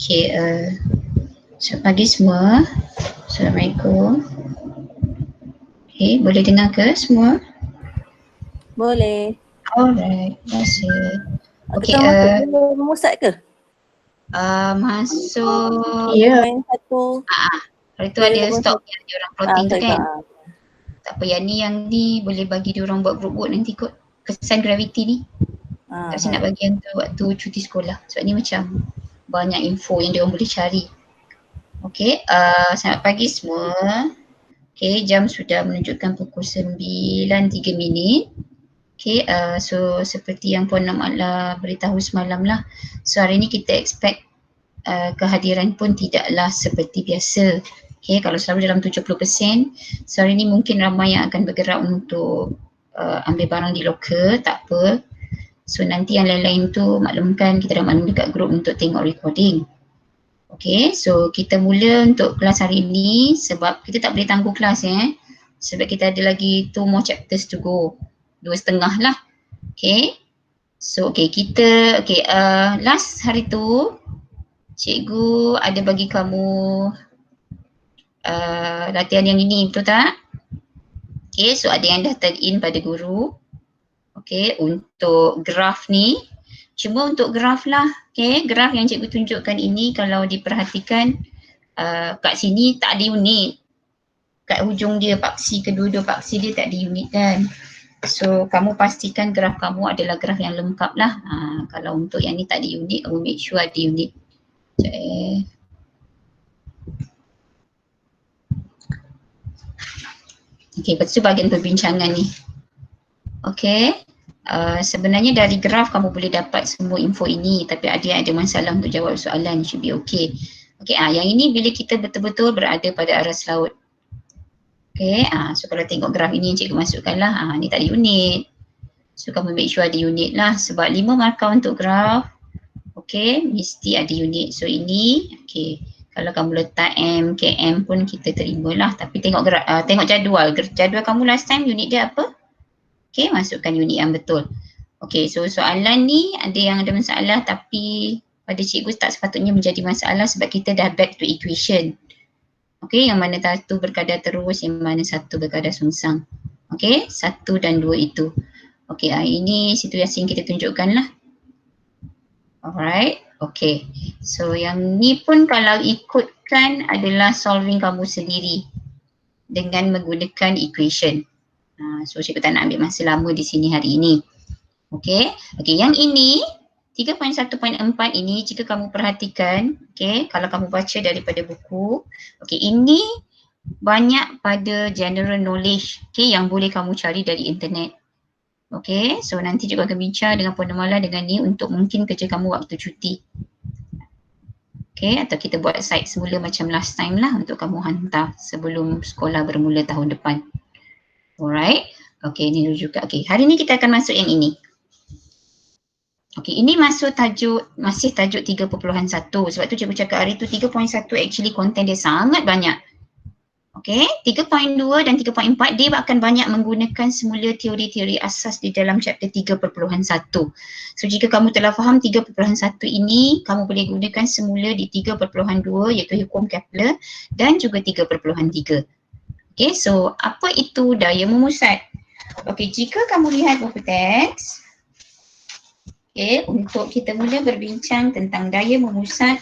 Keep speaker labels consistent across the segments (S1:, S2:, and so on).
S1: Okay, selamat pagi semua. Assalamualaikum. Okay, boleh dengar ke semua?
S2: Boleh.
S1: Alright, terima kasih. Okay,
S2: Kita masuk dulu memusat ke?
S1: masuk.
S2: Ya. Main satu.
S1: Hari tu ada stok yang diorang plotting tu kan. Tak apa, yang ni boleh bagi diorang buat group work nanti kot. Kesan gravity ni. Tak saya nak bagi yang tu waktu cuti sekolah. Sebab ni macam banyak info yang diorang boleh cari. Okay, selamat pagi semua. Okay, jam sudah menunjukkan pukul 9.03. Okay, so seperti yang Puan Amatlah beritahu semalam lah. So hari ni kita expect kehadiran pun tidaklah seperti biasa. Okay, kalau selalu dalam 70%, so hari ni mungkin ramai yang akan bergerak untuk ambil barang di loker, tak apa. So nanti yang lain-lain tu maklumkan, kita dah maklum dekat group untuk tengok recording. Okay, so kita mula untuk kelas hari ini sebab kita tak boleh tangguh kelas sebab kita ada lagi 2 more chapters to go. 2.5 lah. Okay, so kita last hari tu cikgu ada bagi kamu latihan yang ini, betul tak? Okay, so ada yang dah turn in pada guru. Okay, untuk graf ni, cuma untuk graf lah. Okay, graf yang cikgu tunjukkan ini kalau diperhatikan kat sini tak ada unit. Kat hujung dia paksi, kedua-dua paksi dia tak ada unit kan. So kamu pastikan graf kamu adalah graf yang lengkap lah. Kalau untuk yang ni tak ada unit, kamu make sure ada unit. Okay, lepas tu bahagian perbincangan ni. Okay, sebenarnya dari graf kamu boleh dapat semua info ini, tapi ada yang ada masalah untuk jawab soalan, should be okay. Okay, yang ini bila kita betul-betul berada pada aras laut. Okay, so kalau tengok graf ini yang cikgu masukkan lah, ni tak ada unit. So kamu make sure ada unit lah sebab 5 markah untuk graf. Okay, mesti ada unit. So ini, okay, kalau kamu letak M, KM pun kita terima lah. Tapi tengok tengok jadual. Jadual kamu last time unit dia apa? Okay, masukkan unit yang betul. Okay, so soalan ni ada yang ada masalah tapi pada cikgu tak sepatutnya menjadi masalah sebab kita dah back to equation. Okay, yang mana satu berkadar terus, yang mana satu berkadar sungsang. Okay, 1 dan 2 itu. Okay, ini situasi yang kita tunjukkan lah. Alright, okay. So yang ni pun kalau ikutkan adalah solving kamu sendiri dengan menggunakan equation. So cikgu tak nak ambil masa lama di sini hari ini. Okay, yang ini 3.1.4 ini jika kamu perhatikan, okay, kalau kamu baca daripada buku, okay, ini banyak pada general knowledge, okay, yang boleh kamu cari dari internet. Okay, so nanti juga akan bincang dengan Puan Amala dengan ni untuk mungkin kerja kamu waktu cuti. Okay, atau kita buat site semula macam last time lah untuk kamu hantar sebelum sekolah bermula tahun depan. Alright, okay, ni dulu juga. Okay, hari ni kita akan masuk yang ini. Okay, ini masuk tajuk, masih tajuk 3.1. Sebab tu cikgu cakap hari tu 3.1 actually content dia sangat banyak. Okay, 3.2 dan 3.4 dia akan banyak menggunakan semula teori-teori asas di dalam chapter 3.1. So jika kamu telah faham 3.1 ini, kamu boleh gunakan semula di 3.2 iaitu hukum Kepler dan juga 3.3. Okay, so apa itu daya memusat? Okay, jika kamu lihat buku teks, okay, untuk kita mula berbincang tentang daya memusat,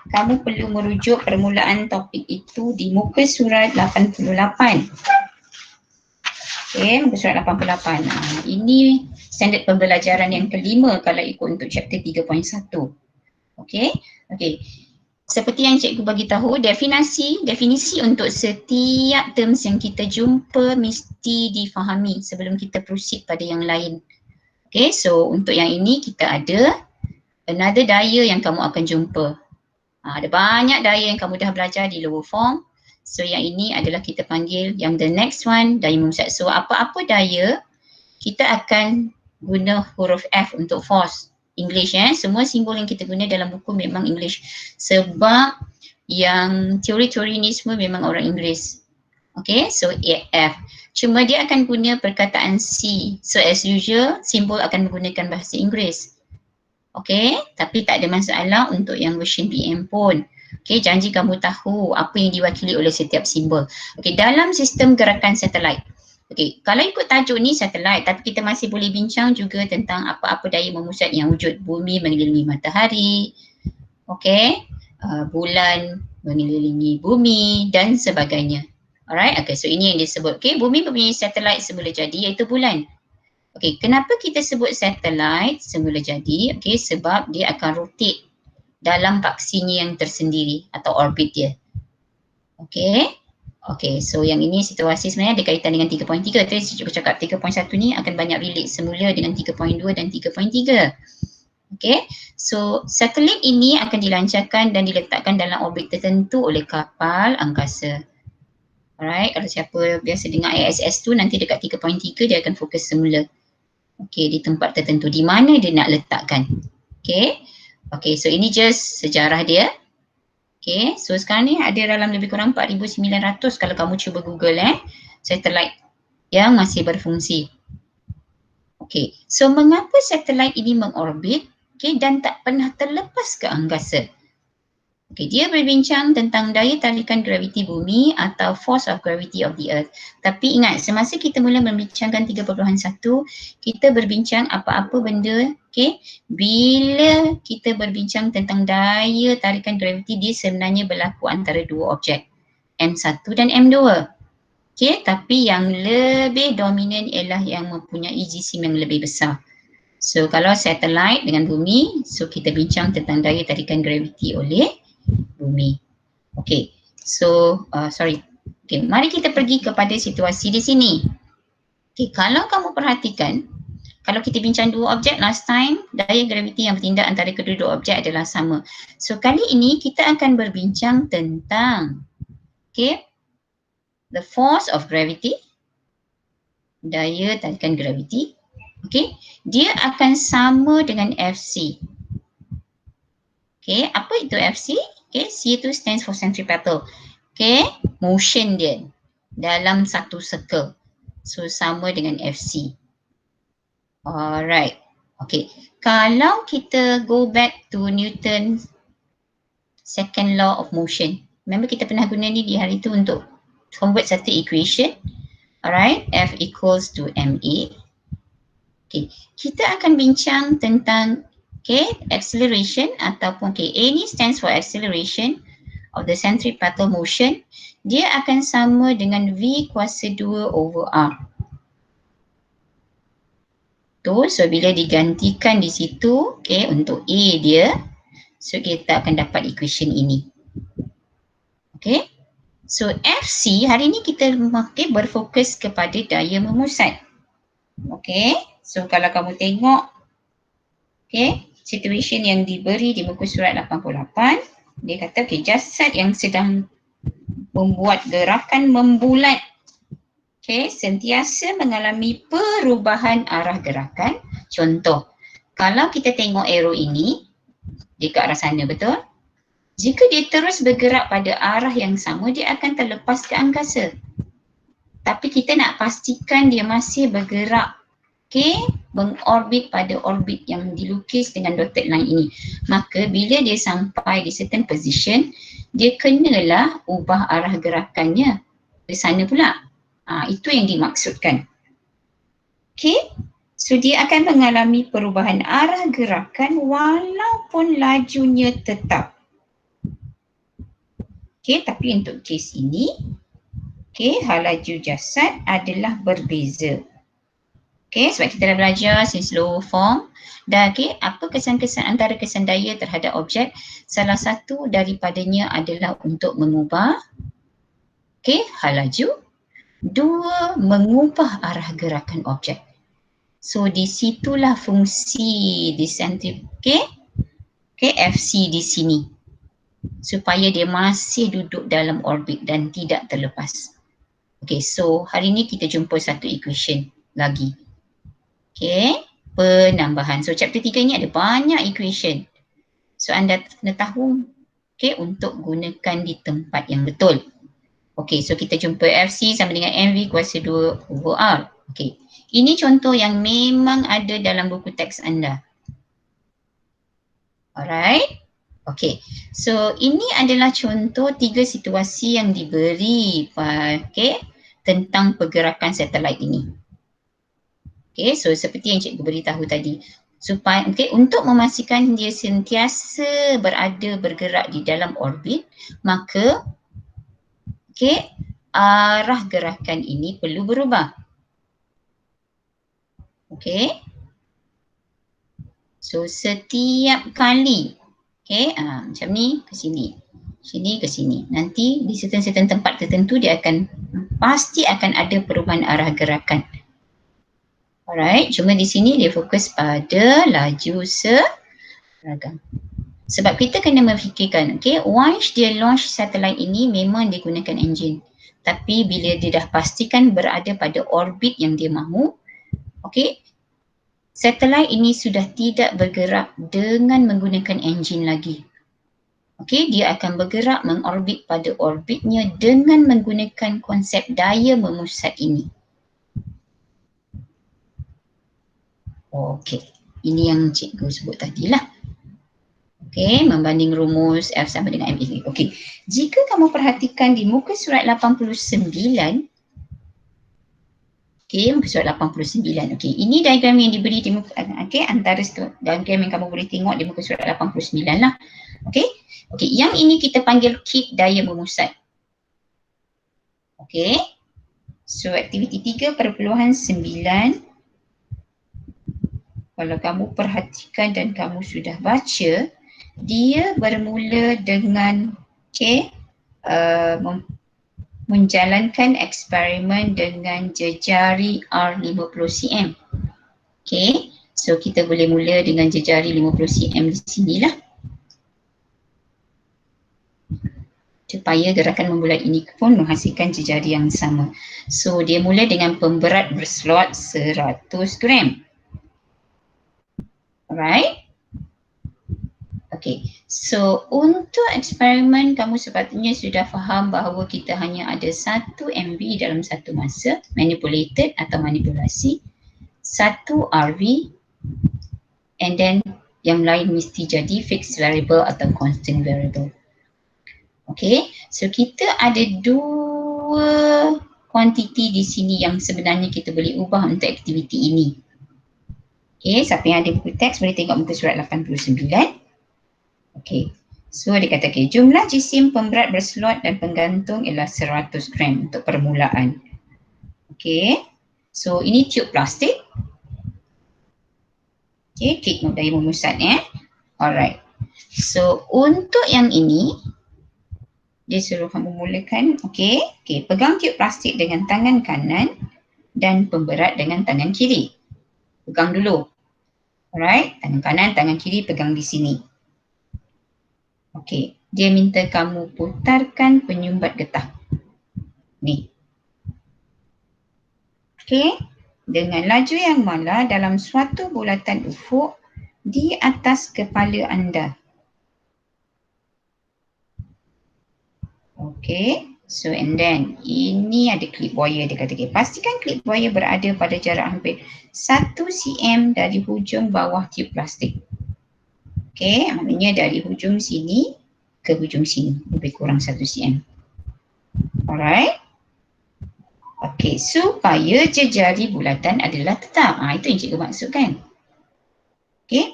S1: kamu perlu merujuk permulaan topik itu di muka surat 88. Okay, muka surat 88. Ini standard pembelajaran yang kelima kalau ikut untuk chapter 3.1. Okay, seperti yang cikgu bagi tahu, definisi untuk setiap terms yang kita jumpa mesti difahami sebelum kita proceed pada yang lain. Okay, so untuk yang ini kita ada another daya yang kamu akan jumpa. Ada banyak daya yang kamu dah belajar di lower form. So yang ini adalah kita panggil yang the next one, daya memusat. So apa-apa daya, kita akan guna huruf F untuk force. English semua simbol yang kita guna dalam buku memang English. Sebab yang teori-teori ni semua memang orang Inggeris. Okay, so F. Cuma dia akan guna perkataan C. So as usual, simbol akan menggunakan bahasa Inggeris. Okay, tapi tak ada masalah untuk yang version PM pun. Okay, janji kamu tahu apa yang diwakili oleh setiap simbol. Okay, dalam sistem gerakan satelit. Okay, kalau ikut tajuk ni satelit, tapi kita masih boleh bincang juga tentang apa-apa daya memusat yang wujud. Bumi mengelilingi matahari, okay, bulan mengelilingi bumi dan sebagainya. Alright, okay, so ini yang disebut. Okay, bumi mempunyai satelit semula jadi iaitu bulan. Okey, kenapa kita sebut satelit semula jadi? Okey, sebab dia akan rotate dalam paksinya yang tersendiri atau orbit dia. Okey. Okey, so yang ini situasi sebenarnya ada kaitan dengan 3.3. Tadi saya cuba cakap 3.1 ni akan banyak relate semula dengan 3.2 dan 3.3. Okey, so satelit ini akan dilancarkan dan diletakkan dalam orbit tertentu oleh kapal angkasa. Alright, kalau siapa biasa dengar ISS tu nanti dekat 3.3 dia akan fokus semula. Okey, di tempat tertentu di mana dia nak letakkan. Okey. Okey, so ini just sejarah dia. Okey, so sekarang ni ada dalam lebih kurang 4,900 kalau kamu cuba Google satelit yang masih berfungsi. Okey, so mengapa satelit ini mengorbit dan tak pernah terlepas ke angkasa? Okay, dia berbincang tentang daya tarikan graviti bumi atau force of gravity of the earth. Tapi ingat, semasa kita mula membincangkan 3.1, kita berbincang apa-apa benda, bila kita berbincang tentang daya tarikan graviti, dia sebenarnya berlaku antara dua objek, M1 dan M2. Tapi yang lebih dominan ialah yang mempunyai jisim yang lebih besar. So kalau satelit dengan bumi, so kita bincang tentang daya tarikan graviti oleh bumi. Okey, so sorry. Okey, mari kita pergi kepada situasi di sini. Okey, kalau kamu perhatikan, kalau kita bincang dua objek last time, daya graviti yang bertindak antara kedua-dua objek adalah sama. So kali ini kita akan berbincang tentang the force of gravity, daya tarikan graviti. Okey, dia akan sama dengan Fc. Okey, apa itu Fc? Okay, C itu stands for centripetal. Okay, motion dia dalam satu circle. So sama dengan Fc. Alright. Okay, kalau kita go back to Newton's second law of motion. Remember kita pernah guna ni di hari tu untuk convert satu equation. Alright, F equals to ma. Okay, kita akan bincang tentang acceleration ataupun A ni stands for acceleration of the centripetal motion. Dia akan sama dengan V kuasa 2 over R. So bila digantikan di situ, untuk A dia, so kita akan dapat equation ini. Okay, so Fc hari ni kita berfokus kepada daya memusat. Okay, so kalau kamu tengok, situation yang diberi di muka surat 88, dia kata jasad yang sedang membuat gerakan membulat sentiasa mengalami perubahan arah gerakan. Contoh, kalau kita tengok arrow ini dia ke arah sana, betul? Jika dia terus bergerak pada arah yang sama, dia akan terlepas ke angkasa. Tapi kita nak pastikan dia masih bergerak mengorbit pada orbit yang dilukis dengan dotted line ini. Maka bila dia sampai di certain position, dia kenalah ubah arah gerakannya ke sana pula. Itu yang dimaksudkan. So dia akan mengalami perubahan arah gerakan walaupun lajunya tetap. Tapi untuk kes ini, laju jasad adalah berbeza. Sebab kita dah belajar since lower form. Dan apa kesan-kesan antara kesan daya terhadap objek? Salah satu daripadanya adalah untuk mengubah hal laju. Dua, mengubah arah gerakan objek. So di situlah fungsi Fc di sini. Supaya dia masih duduk dalam orbit dan tidak terlepas. So hari ni kita jumpa satu equation lagi. Penambahan. So chapter 3 ni ada banyak equation. So anda kena tahu untuk gunakan di tempat yang betul. So kita jumpa Fc sama dengan mv kuasa 2 over R. Ini contoh yang memang ada dalam buku teks anda. Alright. Okay. So ini adalah contoh 3 situasi yang diberi tentang pergerakan satelit ini. Okay, so seperti yang cikgu beritahu tadi. Supaya untuk memastikan dia sentiasa bergerak di dalam orbit, maka arah gerakan ini perlu berubah. Okay. So setiap kali macam ni ke sini, sini ke sini. Nanti di certain tempat tertentu dia akan pasti akan ada perubahan arah gerakan. Alright, cuma di sini dia fokus pada laju seragam. Sebab kita kena memfikirkan, once dia launch satellite ini memang dia gunakan enjin. Tapi bila dia dah pastikan berada pada orbit yang dia mahu, satellite ini sudah tidak bergerak dengan menggunakan enjin lagi. Dia akan bergerak mengorbit pada orbitnya dengan menggunakan konsep daya memusat ini. Ini yang cikgu sebut tadi lah. Membanding rumus F sama dengan MA. Jika kamu perhatikan di muka surat 89, muka surat 89. Ini diagram yang diberi di muka, antara diagram yang kamu boleh tengok di muka surat 89 lah. Yang ini kita panggil kit daya memusat. So aktiviti 3.9, kalau kamu perhatikan dan kamu sudah baca, dia bermula dengan menjalankan eksperimen dengan jejari R50 cm. So kita boleh mula dengan jejari 50 cm di sinilah. Supaya gerakan membulat ini pun menghasilkan jejari yang sama. So dia mula dengan pemberat berslot 100 gram. Alright. So untuk eksperimen kamu sepatutnya sudah faham bahawa kita hanya ada 1 MV dalam satu masa, manipulated atau manipulasi, 1 RV, and then yang lain mesti jadi fixed variable atau constant variable. So kita ada 2 kuantiti di sini yang sebenarnya kita boleh ubah untuk aktiviti ini. Siapa yang ada buku teks boleh tengok muka surat 89. So dia kata jumlah jisim pemberat berslot dan penggantung ialah 100 gram untuk permulaan. So ini tube plastik. Kit daya memusat Alright. So untuk yang ini dia suruh kamu mulakan, pegang tube plastik dengan tangan kanan dan pemberat dengan tangan kiri. Pegang dulu. Alright, tangan kanan, tangan kiri pegang di sini. Dia minta kamu putarkan penyumbat getah. Ni. Dengan laju yang mana dalam suatu bulatan ufuk di atas kepala anda. So and then ini ada klip buaya, dia kata pastikan klip buaya berada pada jarak hampir 1 cm dari hujung bawah tube plastik. Maknanya dari hujung sini ke hujung sini, lebih kurang 1 cm. Alright. Supaya jejari bulatan adalah tetap. Itu yang cikgu maksudkan.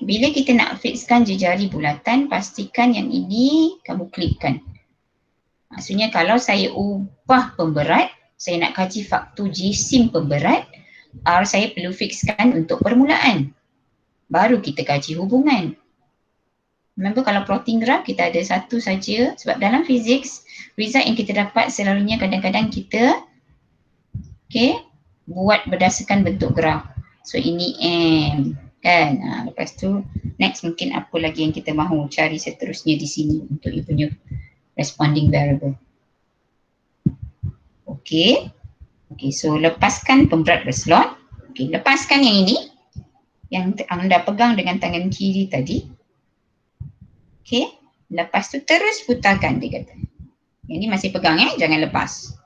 S1: Bila kita nak fixkan jejari bulatan, pastikan yang ini kamu klipkan. Maksudnya kalau saya ubah pemberat, saya nak kaji faktor jisim pemberat, R saya perlu fixkan untuk permulaan. Baru kita kaji hubungan. Remember kalau plotting graph kita ada satu saja, sebab dalam physics result yang kita dapat selalunya kadang-kadang kita buat berdasarkan bentuk graf. So ini M kan. Lepas tu next mungkin apa lagi yang kita mahu cari seterusnya di sini untuk you punya responding variable. So lepaskan pemberat berslot. Lepaskan yang ini yang anda pegang dengan tangan kiri tadi. Lepas tu terus putarkan, dia kata. Yang ni masih pegang jangan lepas.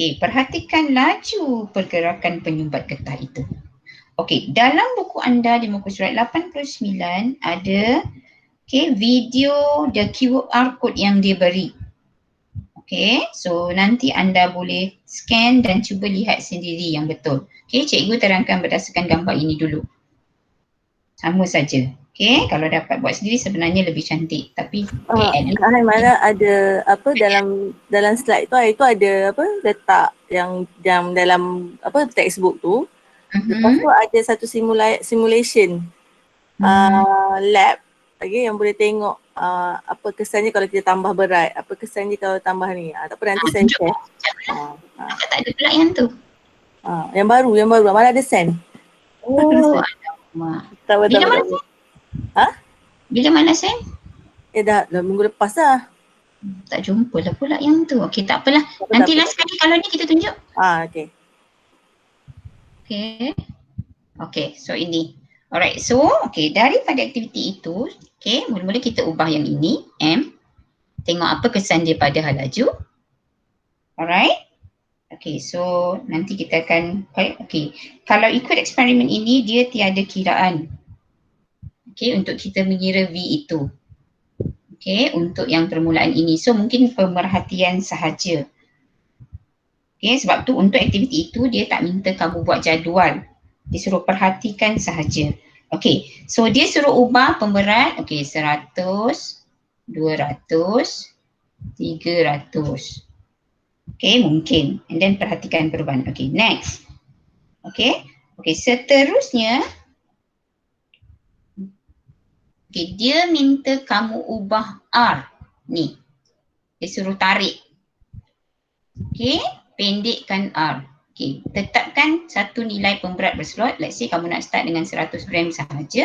S1: Perhatikan laju pergerakan penyumbat getah itu. Okey, dalam buku anda di muka surat 89 ada video the QR code yang dia beri. Okey, so nanti anda boleh scan dan cuba lihat sendiri yang betul. Okey, cikgu terangkan berdasarkan gambar ini dulu. Sama saja. Okey, kalau dapat buat sendiri sebenarnya lebih cantik, tapi
S2: Mana ada apa dalam slide tu, itu ada apa letak yang dalam apa textbook tu. Lepas tu ada satu simulation lab yang boleh tengok apa kesannya kalau kita tambah berat, apa kesannya kalau tambah ni. Tak apa, nanti saya share.
S1: Tak ada pula yang tu.
S2: Yang baru, mana ada send.
S1: Oh, alamak. Bila mana send? Bila mana send?
S2: Dah minggu lepas lah.
S1: Tak jumpa lah pula yang tu. Okey, tak apalah. Nanti last kali kalau ni kita tunjuk.
S2: Okey.
S1: Okay, so ini. Alright, so daripada aktiviti itu, mula-mula kita ubah yang ini, M. Tengok apa kesan dia pada hal laju. Alright. Okay, so nanti kita akan, kalau ikut eksperimen ini, dia tiada kiraan. Untuk kita mengira V itu. Untuk yang permulaan ini. So mungkin pemerhatian sahaja. Sebab tu untuk aktiviti itu, dia tak minta kamu buat jadual. Dia suruh perhatikan sahaja. So dia suruh ubah pemberat, 100, 200, 300. Mungkin. And then perhatikan perubahan. Next. Seterusnya, dia minta kamu ubah R ni. Dia suruh tarik. Pendekkan R. Tetapkan satu nilai pemberat berslot. Let's say kamu nak start dengan 100 gram sahaja.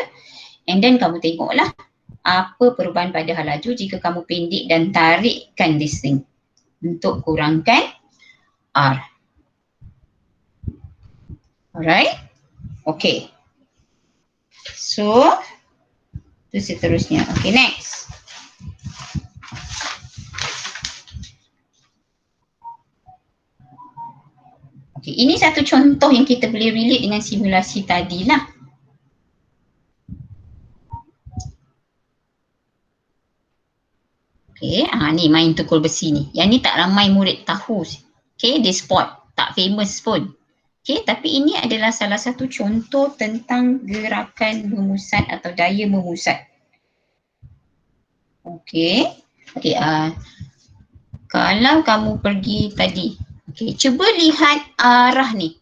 S1: And then kamu tengoklah apa perubahan pada hal laju jika kamu pendek dan tarikkan this thing untuk kurangkan R. Alright? So, itu seterusnya. Next. Ini satu contoh yang kita boleh relate dengan simulasi tadi lah. Ni main tukul besi ni. Yang ni tak ramai murid tahu. Dia spot. Tak famous pun. Tapi ini adalah salah satu contoh tentang gerakan memusat atau daya memusat. Kalau kamu pergi tadi, cuba lihat arah ni.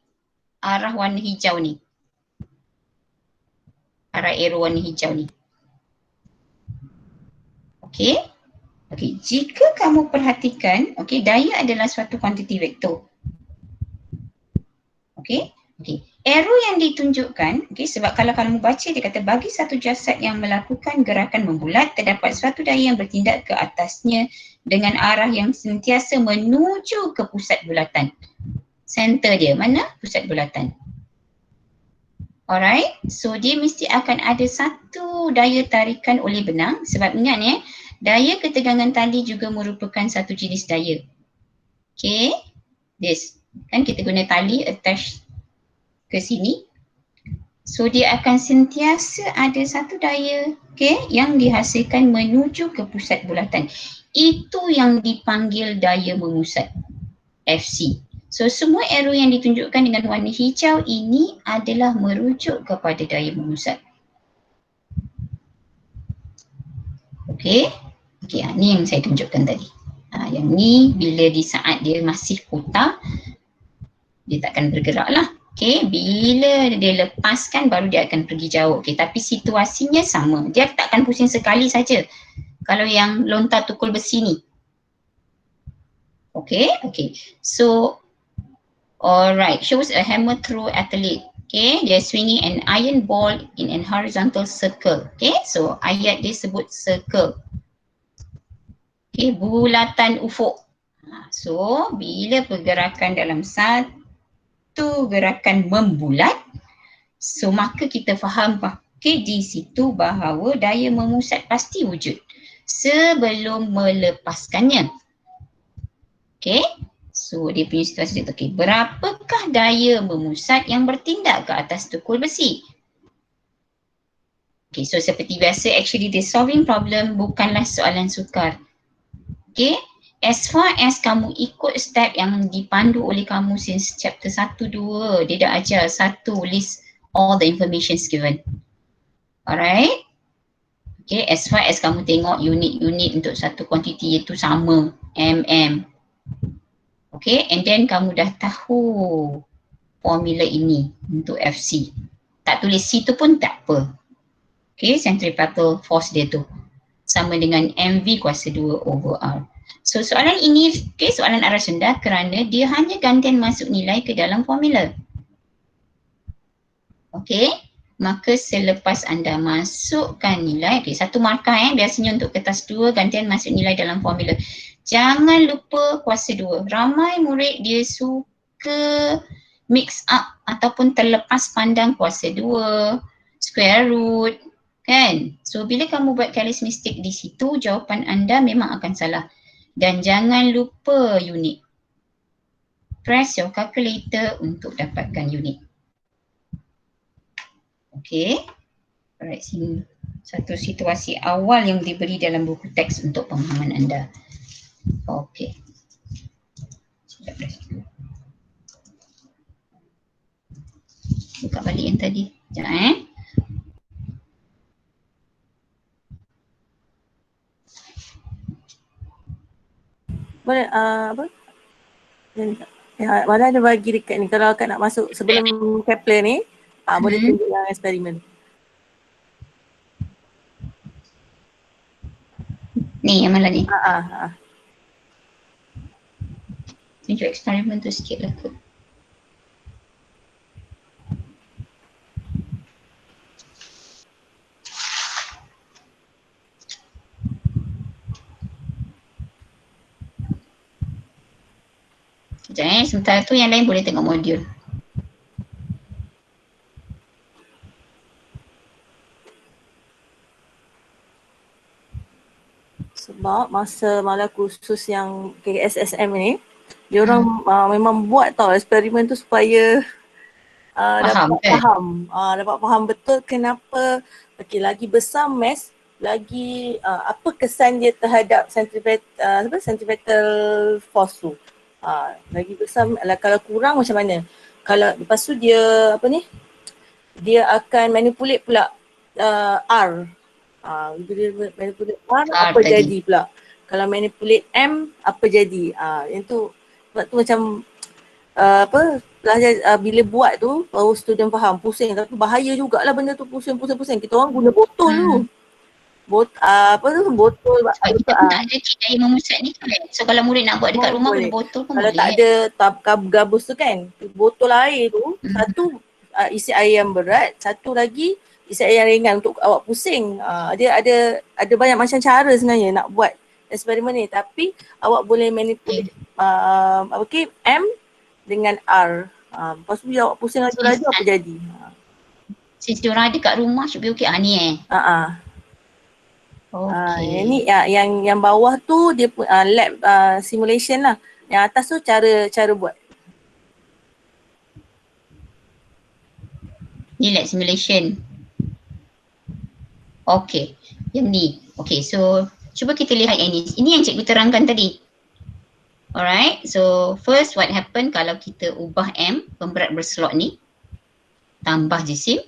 S1: Arah warna hijau ni. Arah arrow warna hijau ni. Jika kamu perhatikan, daya adalah suatu kuantiti vektor. Arrow yang ditunjukkan, sebab kalau kamu baca dia kata bagi satu jasad yang melakukan gerakan membulat, terdapat suatu daya yang bertindak ke atasnya dengan arah yang sentiasa menuju ke pusat bulatan. Center dia, mana? Pusat bulatan. Alright, so dia mesti akan ada satu daya tarikan oleh benang. Sebab ingat daya ketegangan tali juga merupakan satu jenis daya. This. Kan kita guna tali attach ke sini. So dia akan sentiasa ada satu daya yang dihasilkan menuju ke pusat bulatan. Itu yang dipanggil daya memusat, FC. So semua arrow yang ditunjukkan dengan warna hijau ini adalah merujuk kepada daya memusat. Ni yang saya tunjukkan tadi. Yang ni bila di saat dia masih putar, dia takkan bergerak lah. Bila dia lepaskan baru dia akan pergi jauh. Tapi situasinya sama. Dia takkan pusing sekali saja. Kalau yang lontar tukul besi ni. So, alright. Shows a hammer throw athlete. They're swinging an iron ball in an horizontal circle. So ayat dia sebut circle. Bulatan ufuk. So, bila pergerakan dalam satu gerakan membulat, so maka kita faham di situ bahawa daya memusat pasti wujud sebelum melepaskannya. So dia punya situasi dia, okay, berapakah daya memusat yang bertindak ke atas tukul besi? Okay, so seperti biasa, actually the solving problem bukanlah soalan sukar. Okay, as far as kamu ikut step yang dipandu oleh kamu since chapter 1-2, dia dah ajar satu, list all the informations given. Alright. Okay, as far as kamu tengok unit-unit untuk satu quantity iaitu sama, mm. Okay, and then kamu dah tahu formula ini untuk FC. Tak tulis C tu pun tak apa. Okay, centripetal force dia tu sama dengan MV kuasa 2 over R. So soalan ini, okay, soalan arah rendah kerana dia hanya gantian masuk nilai ke dalam formula. Okay, maka selepas anda masukkan nilai, okay, satu markah biasanya untuk kertas 2 gantian masuk nilai dalam formula. Jangan lupa kuasa 2. Ramai murid dia suka mix up ataupun terlepas pandang kuasa 2, square root, kan? So bila kamu buat careless mistake di situ, jawapan anda memang akan salah. Dan jangan lupa unit. Press your calculator untuk dapatkan unit. Okay. Alright, sini satu situasi awal yang diberi dalam buku teks untuk pemahaman anda. Okay. Buka balik yang tadi. Sekejap
S2: Boleh apa? Ya, mana ada bagi dekat ni kalau akak nak masuk sebelum Kepler ni, boleh tunjuk yang eksperimen.
S1: Ni yang mana ni? Tunjuk eksperimen tu sikit lah tu. Sekejap sementara tu yang lain boleh tengok modul.
S2: Sebab masa malah kursus yang KSSM ni, dia orang memang buat tau eksperimen tu supaya dapat faham betul kenapa lagi besar mass, lagi apa kesan dia terhadap centripetal force tu. Lagi besar, kalau kurang macam mana. Kalau lepas tu dia dia akan manipulate pula R. Bila manipulate R apa tadi jadi pula. Kalau manipulate M apa jadi. Yang tu sebab tu macam belajar bila buat tu baru student faham, pusing, tapi bahaya jugalah benda tu, pusing. Kita orang guna botol tu. Botol
S1: sebab kita pun tak ada cik daya memusat ni kan. So kalau murid nak buat dekat rumah boleh. Guna botol pun
S2: kalau
S1: boleh.
S2: Kalau tak ada gabus tu kan, botol air tu satu isi air yang berat, satu lagi isi air yang ringan untuk awak pusing. Dia ada banyak macam cara sebenarnya nak buat eksperimen ni, tapi awak boleh manipulate M dengan R. Lepas tu awak pusing laju-laju apa jadi.
S1: Since diorang ada kat rumah should be okay. Ni Okay.
S2: Ini yang bawah tu dia lab simulation lah. Yang atas tu cara buat.
S1: Ni lab simulation. Okay. Yang ni. Okay, so cuba kita lihat yang ni. Ini yang cikgu terangkan tadi. Alright, so first what happen kalau kita ubah M, pemberat berslot ni, tambah jisim.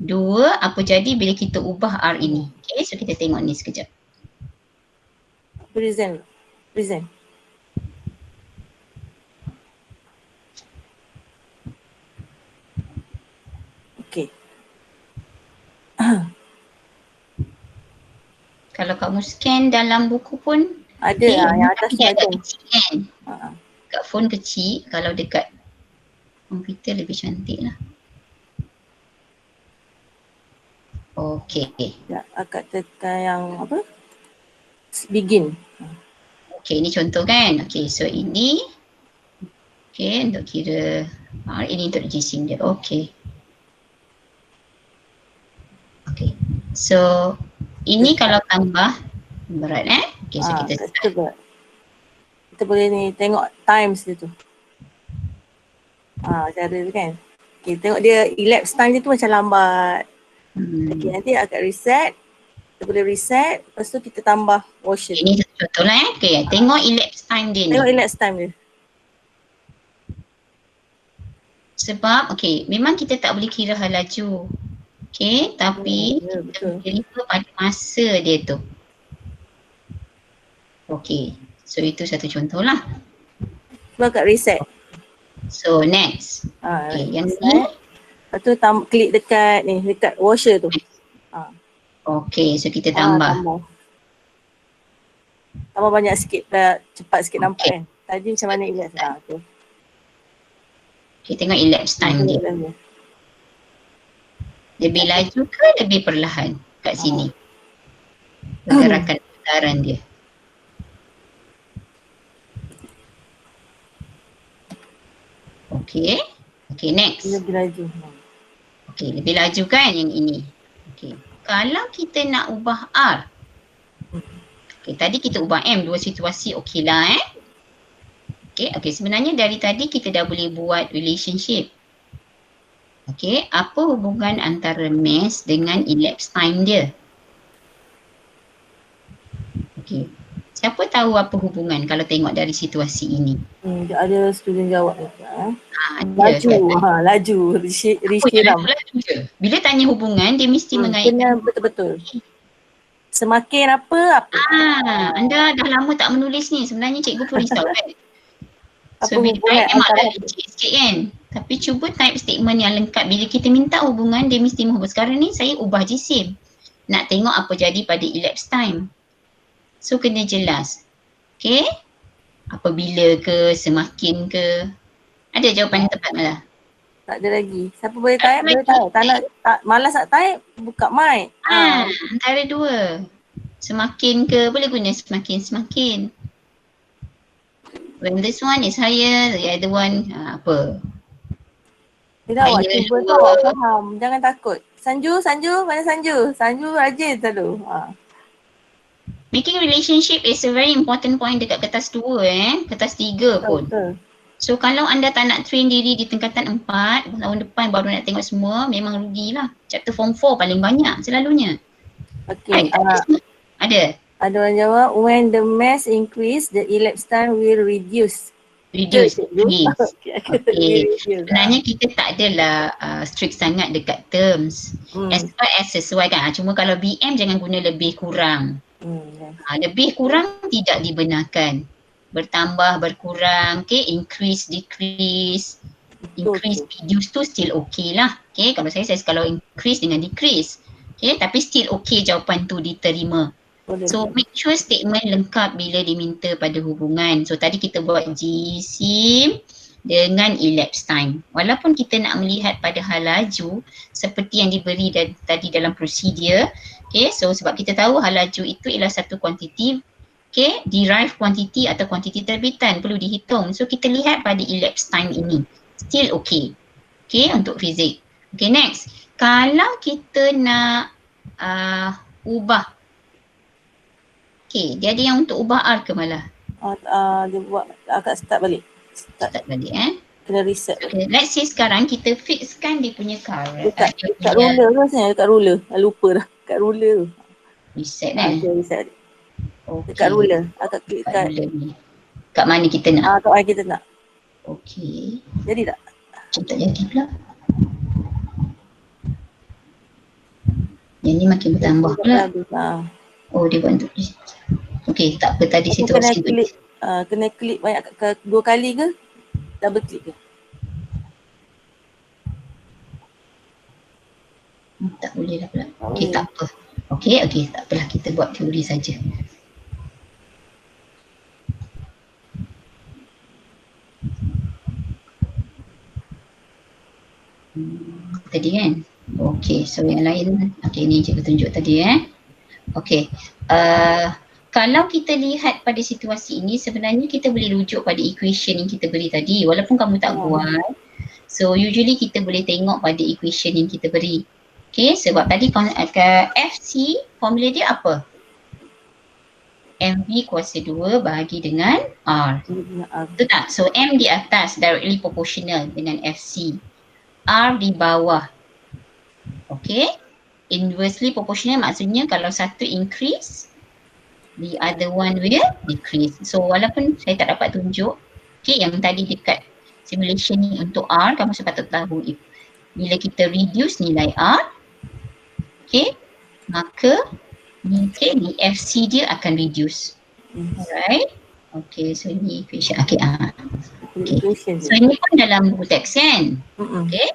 S1: 2, apa jadi bila kita ubah R ini. Okay, so kita tengok ni sekejap.
S2: Present. Okay.
S1: Kalau kamu scan dalam buku pun
S2: ada yang atas tu ada.
S1: Kecil kan? Kat phone kecil, kalau dekat komputer lebih cantik lah. Okay.
S2: Ya, akak tekan yang apa? Begin.
S1: Okay, ini contoh kan? Okay, so ini. Okay, untuk kira ini untuk jisim dia. Okay. Okay, so ini kalau tambah berat Okay, so kita
S2: kita boleh ni tengok times dia tu. Cara tu kan. Okay, tengok dia elapsed time dia tu macam lambat. Okay, nanti agak reset. Kita boleh reset, lepas tu kita tambah washer.
S1: Ini satu contoh lah Okay, tengok elapsed time dia ni.
S2: Tengok elapsed time dia.
S1: Sebab, memang kita tak boleh kira hal laju. Tapi kita boleh refer pada masa dia tu. So itu satu contoh lah.
S2: Cuba kat reset.
S1: So next. Yang ni.
S2: Lepas tu klik dekat ni, dekat washer tu.
S1: So kita tambah.
S2: Tambah banyak sikit, cepat sikit nampak kan. Tadi macam mana elapsed lah.
S1: Tengok elapsed time dia. Lebih laju ke lebih perlahan kat sini? Pergerakan putaran dia. Next.
S2: Lebih laju.
S1: Lebih laju kan yang ini. Kalau kita nak ubah R. Tadi kita ubah M, dua situasi lah sebenarnya dari tadi kita dah boleh buat relationship. Apa hubungan antara mass dengan elapsed time dia? Siapa tahu apa hubungan kalau tengok dari situasi ini?
S2: Ada student jawab.
S1: Laju.
S2: Laju. Rishiram.
S1: Bila tanya hubungan, dia mesti mengaitkan.
S2: Betul-betul. Semakin apa.
S1: Anda dah lama tak menulis ni. Sebenarnya cikgu pun risau kan.
S2: Apa
S1: So bila
S2: hubungan
S1: type memang
S2: antara
S1: leceh sikit kan. Tapi cuba type statement yang lengkap. Bila kita minta hubungan, dia mesti menghubung. Sekarang ni saya ubah jisim. Nak tengok apa jadi pada elapsed time. So kena jelas. Apabila ke, semakin ke. Ada jawapan yang tepat malah?
S2: Tak ada lagi. Siapa boleh type? Boleh type. Malas nak type, buka mic.
S1: Antara dua. Semakin ke, boleh guna semakin. When this one is higher, the other one apa?
S2: Tidak awak cuba tu awak faham. Jangan takut. Sanju, mana Sanju? Sanju rajin selalu.
S1: Making relationship is a very important point dekat kertas 2 kertas 3 pun.
S2: Betul.
S1: So kalau anda tak nak train diri di tingkatan 4, tahun depan baru nak tengok semua, memang rugilah. Chapter form 4 paling banyak selalunya. Ada? Ada
S2: orang jawab, when the mass increase, the elapsed time will reduce.
S1: Sebenarnya kita tak adalah strict sangat dekat terms. As far as sesuai kan. Cuma kalau BM jangan guna lebih kurang. Lebih kurang tidak dibenarkan. Bertambah, berkurang, increase, decrease. Increase, reduce tu still lah. Kalau saya kalau increase dengan decrease. Tapi still jawapan tu diterima. So make sure statement lengkap bila diminta pada hubungan. So tadi kita buat jisim dengan elapsed time. Walaupun kita nak melihat pada hal laju seperti yang diberi tadi dalam prosedur. So sebab kita tahu hal laju itu ialah satu kuantiti. Derived quantity atau kuantiti terbitan perlu dihitung. So kita lihat pada elapsed time ini. Still untuk fizik. Next. Kalau kita nak ubah. Dia ada yang untuk ubah R ke malah?
S2: Dia buat agak start balik.
S1: Start balik
S2: Kena reset.
S1: Let's say sekarang kita fixkan dia punya current.
S2: Dekat ruler tu rasanya, dekat ruler. Lupa dah. Dekat ruler tu.
S1: Reset
S2: reset. Dekat ruler. Agak klik kat
S1: ruler ni. Kat mana kita nak?
S2: Kat mana kita nak. Jadi tak?
S1: Tak jadi pula. Yang ni makin bertambah pula. Dia buat untuk tak apa tadi situasi
S2: kena klik banyak 2 kali ke? Double klik ke?
S1: Tak boleh lah pula. Tak apa. Tak apalah, kita buat teori saja. Tadi kan? So yang lain. Ni cikgu tunjuk tadi kalau kita lihat pada situasi ini, sebenarnya kita boleh rujuk pada equation yang kita beri tadi walaupun kamu tak buat. So usually kita boleh tengok pada equation yang kita beri. Sebab tadi FC formula dia apa? MV kuasa 2 bahagi dengan R. Betul tak? So M di atas directly proportional dengan FC. R di bawah. Okay. Inversely proportional maksudnya kalau satu increase, the other one will decrease. So walaupun saya tak dapat tunjuk, okay, yang tadi dekat simulation ni untuk R, kamu sepatut tahu bila kita reduce nilai R, okay, maka okay, the FC dia akan reduce. Alright. Okay, so ini equation. Okay, okay. So ini pun dalam buku teks kan? Okay.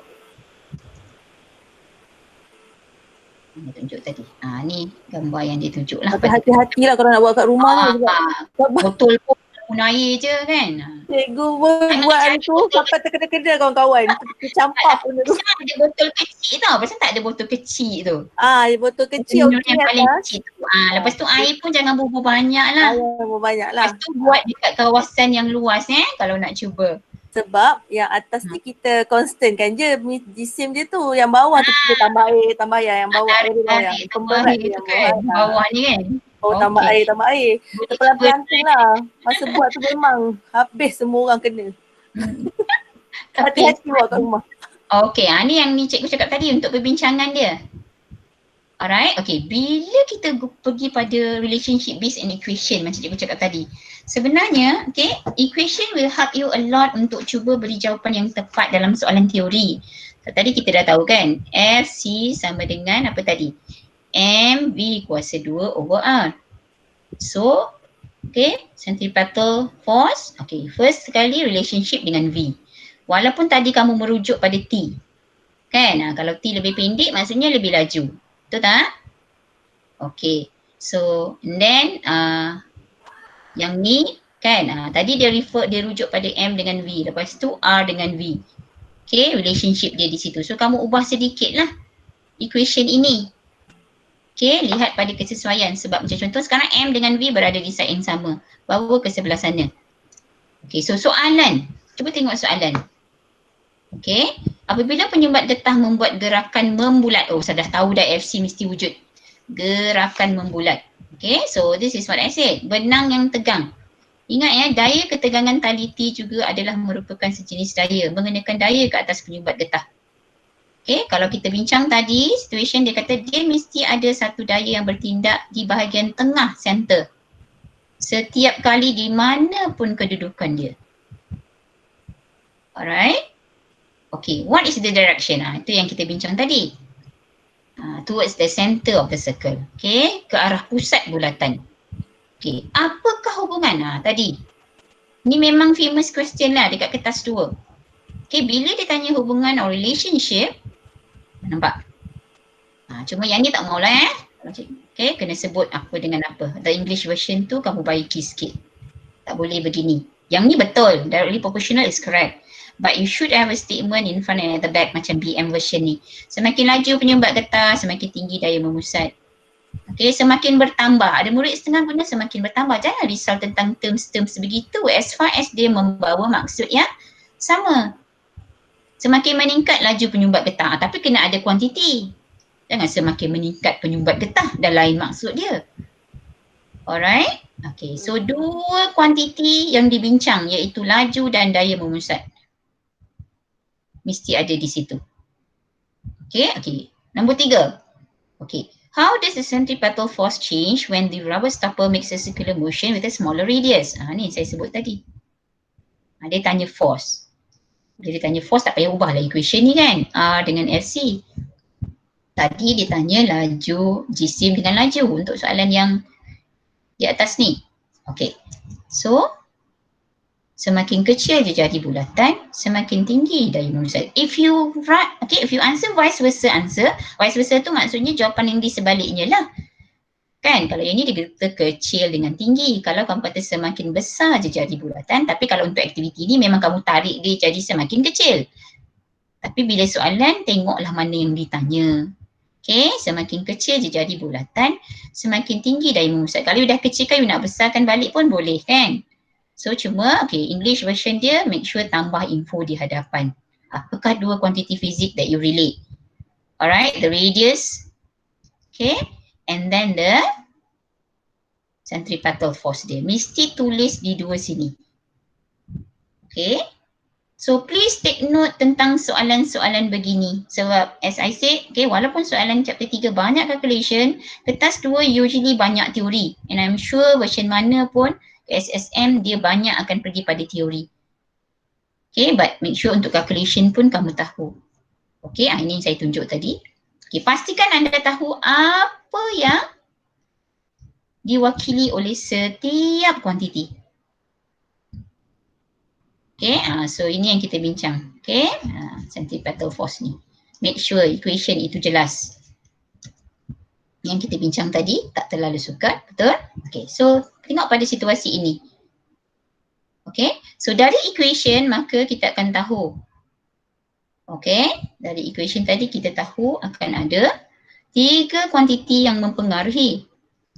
S1: Ini tunjuk tadi. Ni gambar yang dia tunjuk lah.
S2: Tapi hati-hatilah kalau nak buat kat rumah.
S1: Botol pun guna air je kan.
S2: Cikgu pun buat hari tu sampai terkena-kena kawan-kawan. Tercampur pun tu.
S1: Pasal ada botol kecil tau. Pasal tak ada botol kecil tu.
S2: Botol kecil okey
S1: yang paling kecil tu. Lepas tu air pun jangan bubuh banyak lah.
S2: Bubuh banyak lah.
S1: Lepas tu buat dekat kawasan yang luas kalau nak cuba.
S2: Sebab yang atas ni kita constant kan je jisim dia tu, yang bawah tu kita tambah air, yang bawah air yang
S1: pemberat tu kan, bawah ni kan.
S2: Tambah air. Pelan-pelan lah. Masa buat tu memang habis semua orang kena. Hati-hati buat kat rumah.
S1: Okay, ni yang ni cikgu cakap tadi untuk perbincangan dia. Alright, okay. Bila kita pergi pada relationship based and equation macam cikgu cakap tadi, sebenarnya, okay, equation will help you a lot untuk cuba beri jawapan yang tepat dalam soalan teori. So, tadi kita dah tahu kan, FC sama dengan apa tadi? MV kuasa 2 over R. So, okay, centripetal force, okay, first sekali relationship dengan V. Walaupun tadi kamu merujuk pada T, kan? Kalau T lebih pendek maksudnya lebih laju. Betul tak? Okay, so and then yang ni kan, tadi dia rujuk pada M dengan V, lepas tu R dengan V. Okay, relationship dia di situ. So kamu ubah sedikit lah equation ini. Okay, lihat pada kesesuaian. Sebab macam contoh sekarang M dengan V berada di side yang sama. Bawa ke sebelah sana. Okay, so soalan. Cuba tengok soalan. Okay, apabila penyumbat getah membuat gerakan membulat. Oh, saya dah tahu dah FC mesti wujud. Gerakan membulat. Okay, so this is what I said. Benang yang tegang. Ingat ya, daya ketegangan tali T juga adalah merupakan sejenis daya. Mengenakan daya ke atas penyumbat getah. Okay, kalau kita bincang tadi, situation dia kata dia mesti ada satu daya yang bertindak di bahagian tengah center. Setiap kali di mana pun kedudukan dia. Alright. Okay, what is the direction? Itu yang kita bincang tadi. Towards the center of the circle. Okay, ke arah pusat bulatan. Okay, apakah hubungan? Tadi. Ni memang famous question lah dekat kertas 2. Okay, bila dia tanya hubungan or relationship, nampak? Cuma yang ni tak maulah Okay, kena sebut apa dengan apa. The English version tu kamu baiki sikit. Tak boleh begini. Yang ni betul. Directly proportional is correct. But you should have a statement in front and at the back macam BM version ni. Semakin laju penyumbat getah, semakin tinggi daya memusat. Okay, semakin bertambah. Ada murid setengah guna semakin bertambah. Jangan risau tentang terms-terms begitu as far as dia membawa maksud yang sama. Semakin meningkat laju penyumbat getah. Tapi kena ada kuantiti. Jangan semakin meningkat penyumbat getah. Dah lain maksud dia. Alright. Okay, so dua kuantiti yang dibincang iaitu laju dan daya memusat. Mesti ada di situ. Okay. Nombor 3. Okay. How does the centripetal force change when the rubber stopper makes a circular motion with a smaller radius? Ni saya sebut tadi. Dia tanya force. Dia tanya force tak payah ubah lah equation ni kan. R dengan FC. Tadi dia tanya laju jisim dengan laju untuk soalan yang di atas ni. Okay. So, semakin kecil dia jadi bulatan, semakin tinggi daya memusat. If you answer vice versa tu maksudnya jawapan yang di sebaliknya lah. Kan, kalau yang ni dia kecil dengan tinggi. Kalau kamu kata semakin besar je jadi bulatan, tapi kalau untuk aktiviti ni memang kamu tarik dia jadi semakin kecil. Tapi bila soalan, tengoklah mana yang ditanya. Okay, semakin kecil je jadi bulatan, semakin tinggi daya memusat. Kalau you dah kecilkan, you nak besarkan balik pun boleh kan. So cuma, okay, English version dia make sure tambah info di hadapan. Apakah dua kuantiti fizik that you relate? Alright, the radius. Okay, and then the Centripetal force dia. Mesti tulis di dua sini. Okay. So please take note tentang soalan-soalan begini. Sebab as I said, okay, walaupun soalan chapter 3 banyak calculation, kertas 2 usually banyak teori. And I'm sure version mana pun SSM dia banyak akan pergi pada teori. Okay, but make sure untuk calculation pun kamu tahu. Okay, ini yang saya tunjuk tadi. Okay, pastikan anda tahu apa yang diwakili oleh setiap kuantiti. Okay, so ini yang kita bincang. Okay, centripetal force ni. Make sure equation itu jelas. Yang kita bincang tadi tak terlalu sukar, betul? Okay, so tengok pada situasi ini. Okay, so dari equation maka kita akan tahu. Okay, dari equation tadi kita tahu akan ada 3 kuantiti yang mempengaruhi.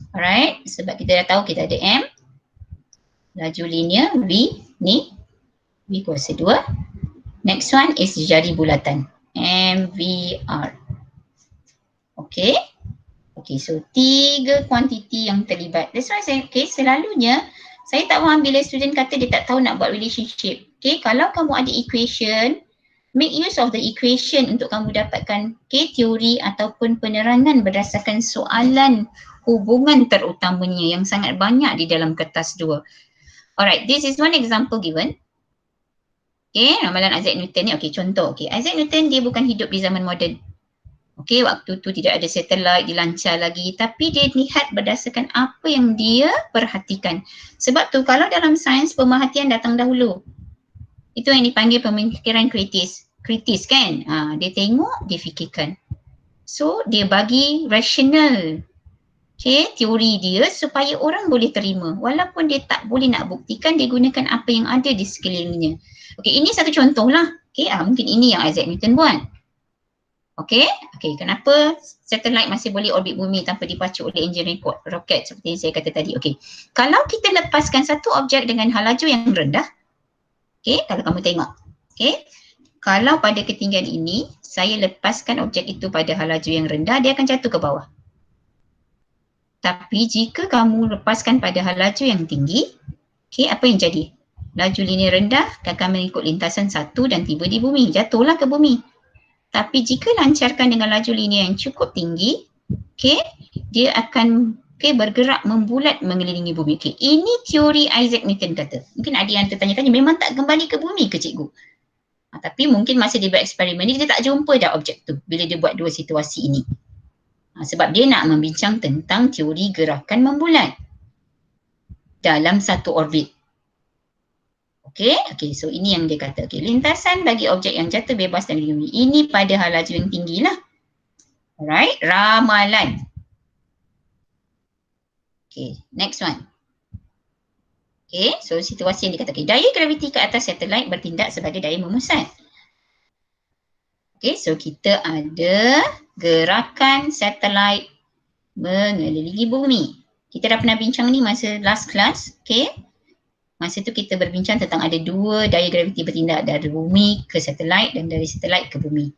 S1: Alright, sebab kita dah tahu kita ada M, laju linear V ni, V kuasa 2. Next one is jari bulatan, MVR. Okay. Okay, so 3 kuantiti yang terlibat. That's why saya, okay, selalunya saya tak faham bila student kata dia tak tahu nak buat relationship. Okay, kalau kamu ada equation, make use of the equation untuk kamu dapatkan teori ataupun penerangan berdasarkan soalan hubungan terutamanya yang sangat banyak di dalam kertas 2. Alright, this is one example given. Okay, ramalan Isaac Newton ni. Okay, contoh. Okay, Isaac Newton dia bukan hidup di zaman moden. Okay, waktu tu tidak ada satelit, dilancar lagi. Tapi dia lihat berdasarkan apa yang dia perhatikan. Sebab tu kalau dalam sains pemerhatian datang dahulu. Itu yang dipanggil pemikiran kritis. Kritis kan? Dia tengok, dia fikirkan. So, dia bagi rasional. Okay, teori dia supaya orang boleh terima. Walaupun dia tak boleh nak buktikan, dia gunakan apa yang ada di sekelilingnya. Okay, ini satu contoh lah. Okay, mungkin ini yang Isaac Newton buat. Okay, kenapa satelit masih boleh orbit bumi tanpa dipacu oleh enjin roket seperti yang saya kata tadi. Okay, kalau kita lepaskan satu objek dengan halaju yang rendah, okay, kalau kamu tengok, okay, kalau pada ketinggian ini, saya lepaskan objek itu pada halaju yang rendah, dia akan jatuh ke bawah. Tapi jika kamu lepaskan pada halaju yang tinggi, okay, apa yang jadi? Laju linear rendah akan mengikut lintasan satu dan tiba di bumi, jatuhlah ke bumi. Tapi jika lancarkan dengan laju linear yang cukup tinggi, okay, dia akan bergerak membulat mengelilingi bumi. Okay, ini teori Isaac Newton kata. Mungkin ada yang tertanya-tanya, memang tak kembali ke bumi ke cikgu? Tapi mungkin masa dia buat eksperimen ni, dia tak jumpa dah objek tu bila dia buat dua situasi ini. Sebab dia nak membincang tentang teori gerakan membulat dalam satu orbit. Okay, so ini yang dia kata. Okay, lintasan bagi objek yang jatuh bebas dari bumi. Ini pada halaju yang tinggi lah. Alright, ramalan. Okay, next one. Okay, so situasi yang dikatakan. Daya graviti ke atas satelit bertindak sebagai daya memusat. Okay, so kita ada gerakan satelit mengelilingi bumi. Kita dah pernah bincang ni masa last class. Okay. Masa tu kita berbincang tentang ada dua daya graviti bertindak dari bumi ke satelit dan dari satelit ke bumi.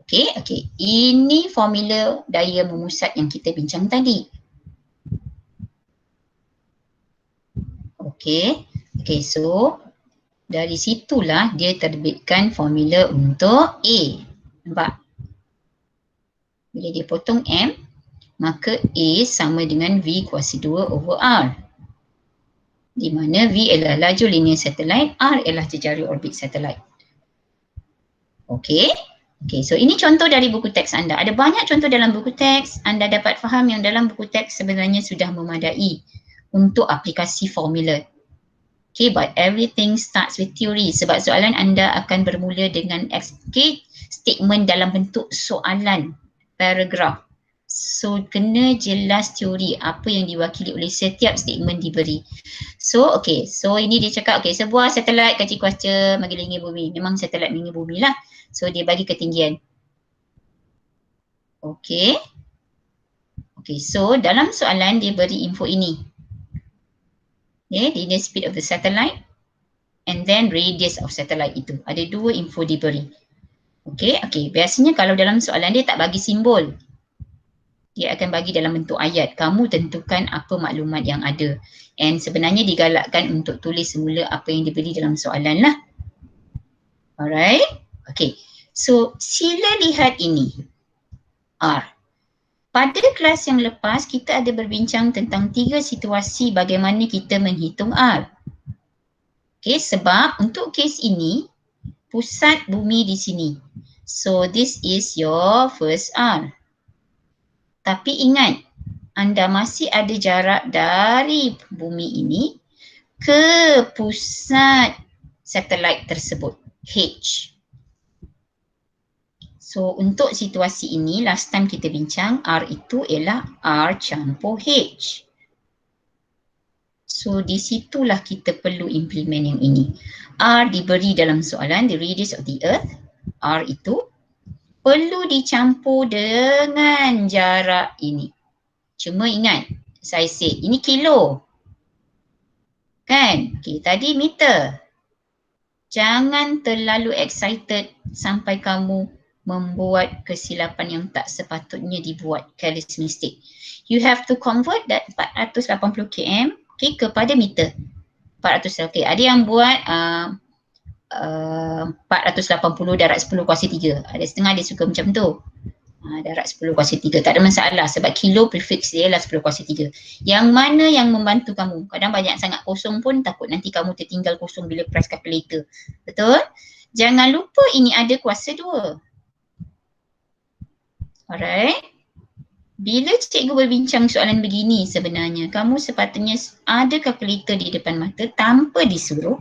S1: Okay. Ini formula daya memusat yang kita bincang tadi. Okay, so dari situlah dia terbitkan formula untuk A. Nampak? Bila dia potong M, maka A sama dengan V kuasa 2 over R. Di mana V adalah laju linear satelit, R adalah jejari orbit satelit. Okay, so ini contoh dari buku teks anda. Ada banyak contoh dalam buku teks. Anda dapat faham yang dalam buku teks sebenarnya sudah memadai untuk aplikasi formula. Okay, but everything starts with theory. Sebab soalan anda akan bermula dengan statement dalam bentuk soalan, paragraf. So, kena jelas teori apa yang diwakili oleh setiap statement diberi. So, so ini dia cakap, sebuah satelit kecil kuasa mengelilingi bumi. Memang satelit mengelilingi bumi lah. So, dia bagi ketinggian. Okay, so dalam soalan dia beri info ini. Linear speed of the satellite and then radius of satellite itu. Ada dua info diberi. Okay, biasanya kalau dalam soalan dia tak bagi simbol. Dia akan bagi dalam bentuk ayat. Kamu tentukan apa maklumat yang ada. And sebenarnya digalakkan untuk tulis semula apa yang diberi dalam soalan lah. Alright. Okay. So sila lihat ini. R. Pada kelas yang lepas kita ada berbincang tentang 3 situasi bagaimana kita menghitung R. Okay, sebab untuk kes ini pusat bumi di sini. So this is your first R. Tapi ingat, anda masih ada jarak dari bumi ini ke pusat satelit tersebut, H. So untuk situasi ini, last time kita bincang, R itu ialah R campur H. So di situlah kita perlu implement yang ini. R diberi dalam soalan, the radius of the earth, R itu perlu dicampur dengan jarak ini. Cuma ingat, saya say ini kilo. Kan? Okay, tadi meter. Jangan terlalu excited sampai kamu membuat kesilapan yang tak sepatutnya dibuat, careless mistake. You have to convert that 480 km okay, kepada meter. 400, okay. Ada yang buat 480 darat 10 kuasa 3. Ada setengah dia suka macam tu. Darat 10 kuasa 3. Tak ada masalah sebab kilo prefix dia lah 10 kuasa 3. Yang mana yang membantu kamu? Kadang banyak sangat kosong pun takut nanti kamu tertinggal kosong bila press calculator. Betul? Jangan lupa ini ada kuasa 2. Alright. Bila cikgu berbincang soalan begini sebenarnya, kamu sepatutnya ada kalkulator di depan mata tanpa disuruh,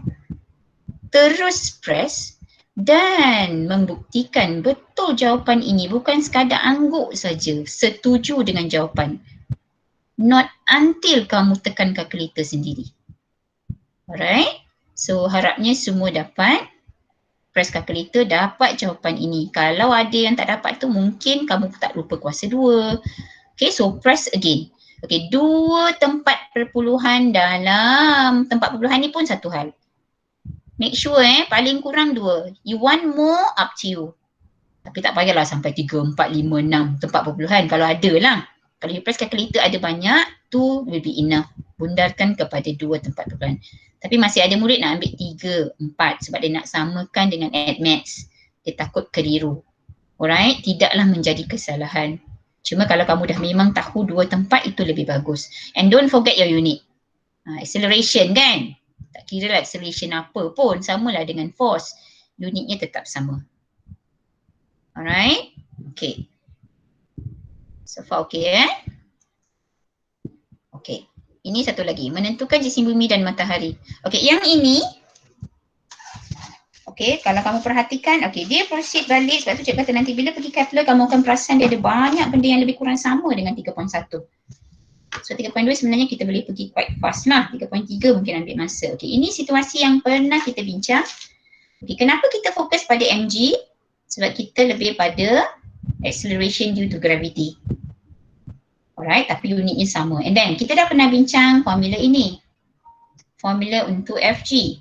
S1: terus press dan membuktikan betul jawapan ini, bukan sekadar angguk saja, setuju dengan jawapan. Not until kamu tekan kalkulator sendiri. Alright. So harapnya semua dapat. Press calculator dapat jawapan ini. Kalau ada yang tak dapat tu mungkin kamu tak lupa kuasa 2. Okay, so press again. Okay, 2 tempat perpuluhan dalam tempat perpuluhan ni pun satu hal. Make sure paling kurang 2. You want more, up to you. Tapi tak payahlah sampai 3, 4, 5, 6 tempat perpuluhan kalau ada lah. Kalau you press calculator ada banyak, 2 will be enough. Bundarkan kepada 2 tempat perpuluhan. Tapi masih ada murid nak ambil 3, 4 sebab dia nak samakan dengan AddMath. Dia takut keliru. Alright, tidaklah menjadi kesalahan. Cuma kalau kamu dah memang tahu 2 tempat itu lebih bagus. And don't forget your unit. Acceleration kan? Tak kira lah acceleration apa pun, samalah dengan force. Unitnya tetap sama. Alright, okay. So far okay Okay. Ini satu lagi, menentukan jisim bumi dan matahari. Okey, yang ini, okey, kalau kamu perhatikan, okey, dia proceed balik sebab tu cikgu kata nanti bila pergi Kepler, kamu akan perasan dia ada banyak benda yang lebih kurang sama dengan 3.1. So 3.2 sebenarnya kita boleh pergi quite fast lah, 3.3 mungkin ambil masa. Okey, ini situasi yang pernah kita bincang. Okey, kenapa kita fokus pada mg? Sebab kita lebih pada acceleration due to gravity. Alright, tapi unitnya sama. And then kita dah pernah bincang formula ini. Formula untuk Fg.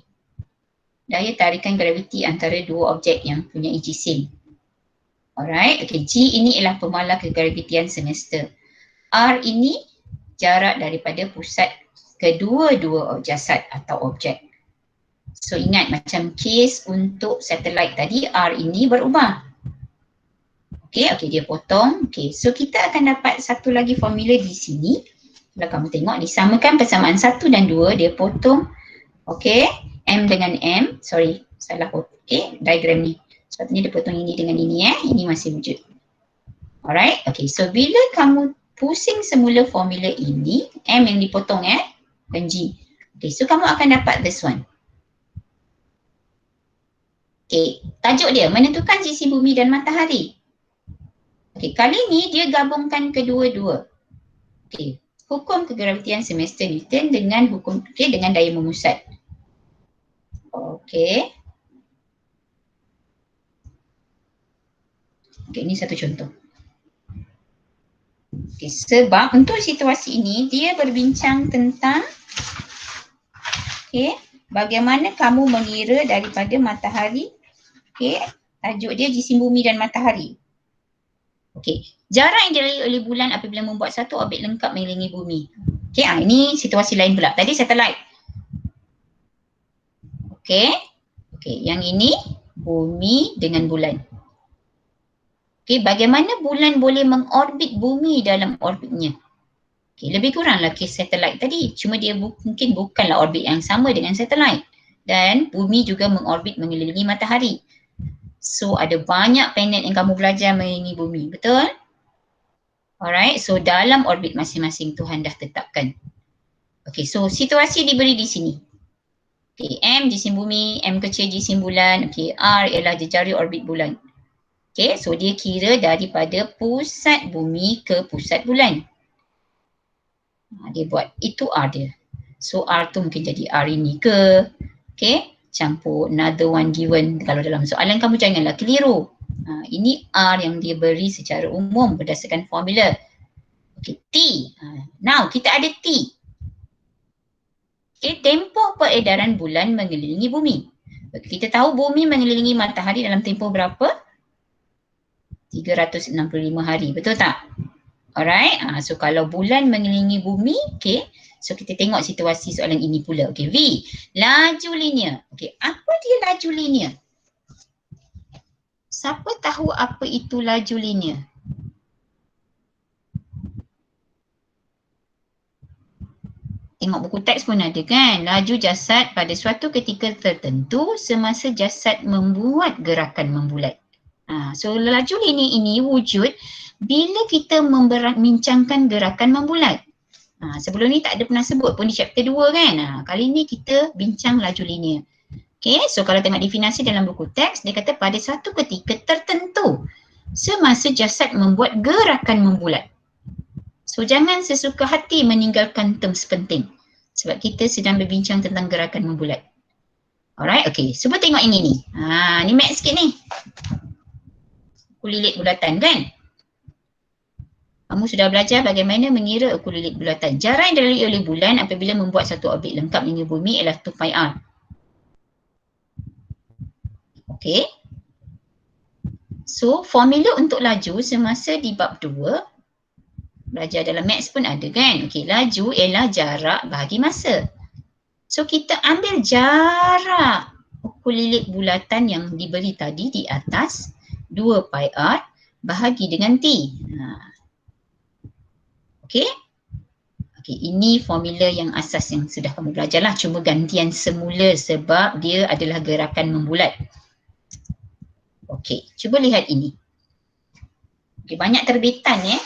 S1: Daya tarikan graviti antara dua objek yang punya jisim. Alright, okay. G ini ialah pemalar kegravitian semesta. R ini jarak daripada pusat kedua-dua jasad atau objek. So ingat macam case untuk satelit tadi, R ini berubah. Okay, dia potong. Okay, so kita akan dapat satu lagi formula di sini. Kalau kamu tengok, disamakan persamaan 1 dan 2, dia potong. Okay, M dengan M. Sorry, salah. Okay, diagram ni. Sepatutnya dia potong ini dengan ini Ini masih wujud. Alright, okay. So bila kamu pusing semula formula ini, M yang dipotong dan G. Okay, so kamu akan dapat this one. Okay, tajuk dia menentukan jisim bumi dan matahari. Okay, kali ni dia gabungkan kedua-dua. Okay, hukum kegravitian semesta Newton dengan hukum dengan daya memusat. Okay. Okay, ini satu contoh. Okay, sebab untuk situasi ini dia berbincang tentang bagaimana kamu mengira daripada matahari. Okay, tajuk dia jisim bumi dan matahari. Okey, jarak yang dilalui oleh bulan apabila membuat satu orbit lengkap mengelilingi bumi. Okey, ini situasi lain pula. Tadi satelit. Okey. Okey, yang ini bumi dengan bulan. Okey, bagaimana bulan boleh mengorbit bumi dalam orbitnya? Okey, lebih kuranglah kes satelit tadi. Cuma dia mungkin bukanlah orbit yang sama dengan satelit. Dan bumi juga mengorbit mengelilingi matahari. So, ada banyak planet yang kamu belajar mengelilingi bumi. Betul? Alright, so dalam orbit masing-masing Tuhan dah tetapkan. Okay, so situasi diberi di sini. Okay, M jisim bumi, M kecil jisim bulan. Okay, R ialah jejari orbit bulan. Okay, so dia kira daripada pusat bumi ke pusat bulan. Dia buat, itu R dia. So R tu mungkin jadi R ini ke. Okay, campur another one given. Kalau dalam soalan kamu janganlah keliru. Ini R yang dia beri secara umum berdasarkan formula. Okay, T. Now kita ada T. Okay, tempoh peredaran bulan mengelilingi bumi. Kita tahu bumi mengelilingi matahari dalam tempoh berapa? 365 hari, betul tak? Alright, so kalau bulan mengelilingi bumi, okay, so kita tengok situasi soalan ini pula. Okay, V, laju linear. Okay, apa dia laju linear? Siapa tahu apa itu laju linear? Tengok buku teks pun ada kan? Laju jasad pada suatu ketika tertentu semasa jasad membuat gerakan membulat. So laju linear ini wujud bila kita membincangkan gerakan membulat. Sebelum ni tak ada pernah sebut pun di chapter 2 kan? Kali ni kita bincang laju linear. Okay, so kalau tengok definisi dalam buku teks, dia kata pada satu ketika tertentu semasa jasad membuat gerakan membulat. So jangan sesuka hati meninggalkan terms penting sebab kita sedang berbincang tentang gerakan membulat. Alright, okay. Cuba tengok yang ini. Ni math sikit ni. Kulilit bulatan kan? Kamu sudah belajar bagaimana mengira kulilit bulatan. Jarak yang dilalui oleh bulan apabila membuat satu orbit lengkap dengan bumi ialah 2 pi r. Okay. So formula untuk laju semasa di bab 2 belajar dalam maths pun ada kan? Okay, laju ialah jarak bahagi masa. So kita ambil jarak kulilit bulatan yang diberi tadi di atas 2 pi r bahagi dengan T. Okay. Okay, ini formula yang asas yang sudah kamu belajar lah. Cuma gantian semula sebab dia adalah gerakan membulat. Okay, cuba lihat ini. Okay, banyak terbitan ya.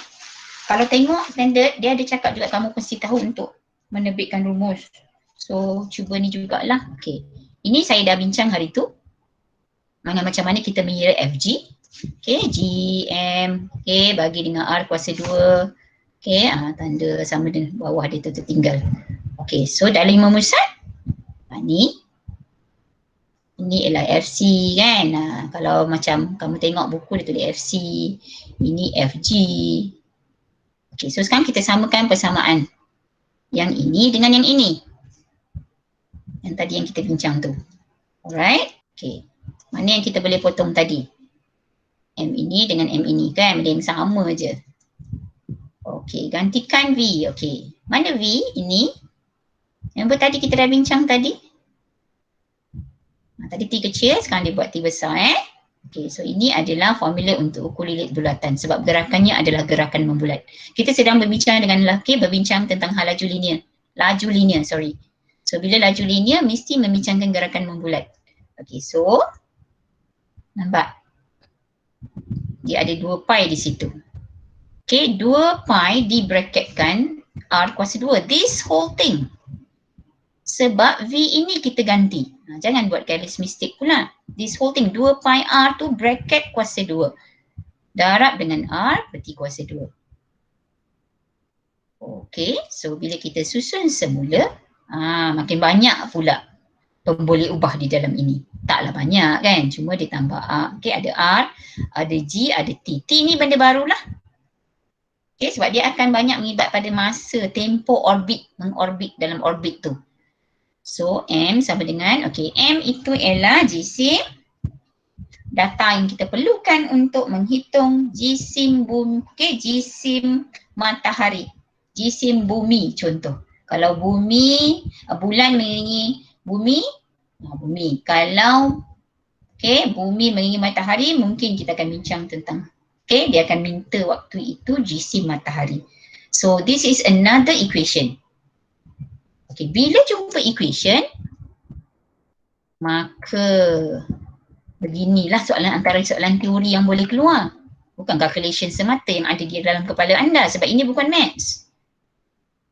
S1: Kalau tengok standard, dia ada cakap juga kamu mesti tahu untuk menerbitkan rumus. So, cuba ni jugalah. Okay. Ini saya dah bincang hari tu. Macam mana kita mengira FG. Okay, GM. Okay, bagi dengan R kuasa 2. Okay, tanda sama dengan bawah dia tu tertinggal. Okay, so dalam 5 musat. Ni. Ini ialah FC kan. Kalau macam kamu tengok buku dia tulis FC. Ini FG. Okay, so sekarang kita samakan persamaan yang ini dengan yang ini. Yang tadi yang kita bincang tu. Alright. Okay. Mana yang kita boleh potong tadi? M ini dengan M ini kan? Benda yang sama je. Okay. Gantikan V. Okay. Mana V? Ini. Yang tadi kita dah bincang tadi. Tadi T kecil, sekarang dia buat T besar Okay, so ini adalah formula untuk ukur lilit bulatan sebab gerakannya adalah gerakan membulat. Kita sedang berbincang dengan lelaki, berbincang tentang hal laju linear. Laju linear, sorry. So, bila laju linear, mesti membincangkan gerakan membulat. Okay, so nampak? Dia ada 2 pi di situ. Okay, 2 pi dibraketkan R kuasa 2. This whole thing. Sebab V ini kita ganti. Jangan buat careless mistake pula. This whole thing, 2 pi R tu bracket kuasa 2. Darab dengan R berarti kuasa 2. Okay, so bila kita susun semula, makin banyak pula pemboleh ubah di dalam ini. Taklah banyak kan, cuma dia tambah R. Okay, ada R, ada G, ada T. T ni benda barulah. Okay, sebab dia akan banyak mengibat pada masa, tempoh orbit, mengorbit dalam orbit tu. So, M sama dengan, okay, M itu ialah jisim data yang kita perlukan untuk menghitung jisim bumi, jisim matahari, jisim bumi contoh. Kalau bumi, bulan mengelilingi bumi, bumi. Kalau bumi mengelilingi matahari, mungkin kita akan bincang tentang dia akan minta waktu itu jisim matahari. So this is another equation. Bila jumpa equation, maka beginilah soalan antara soalan teori yang boleh keluar. Bukan calculation semata yang ada di dalam kepala anda sebab ini bukan maths.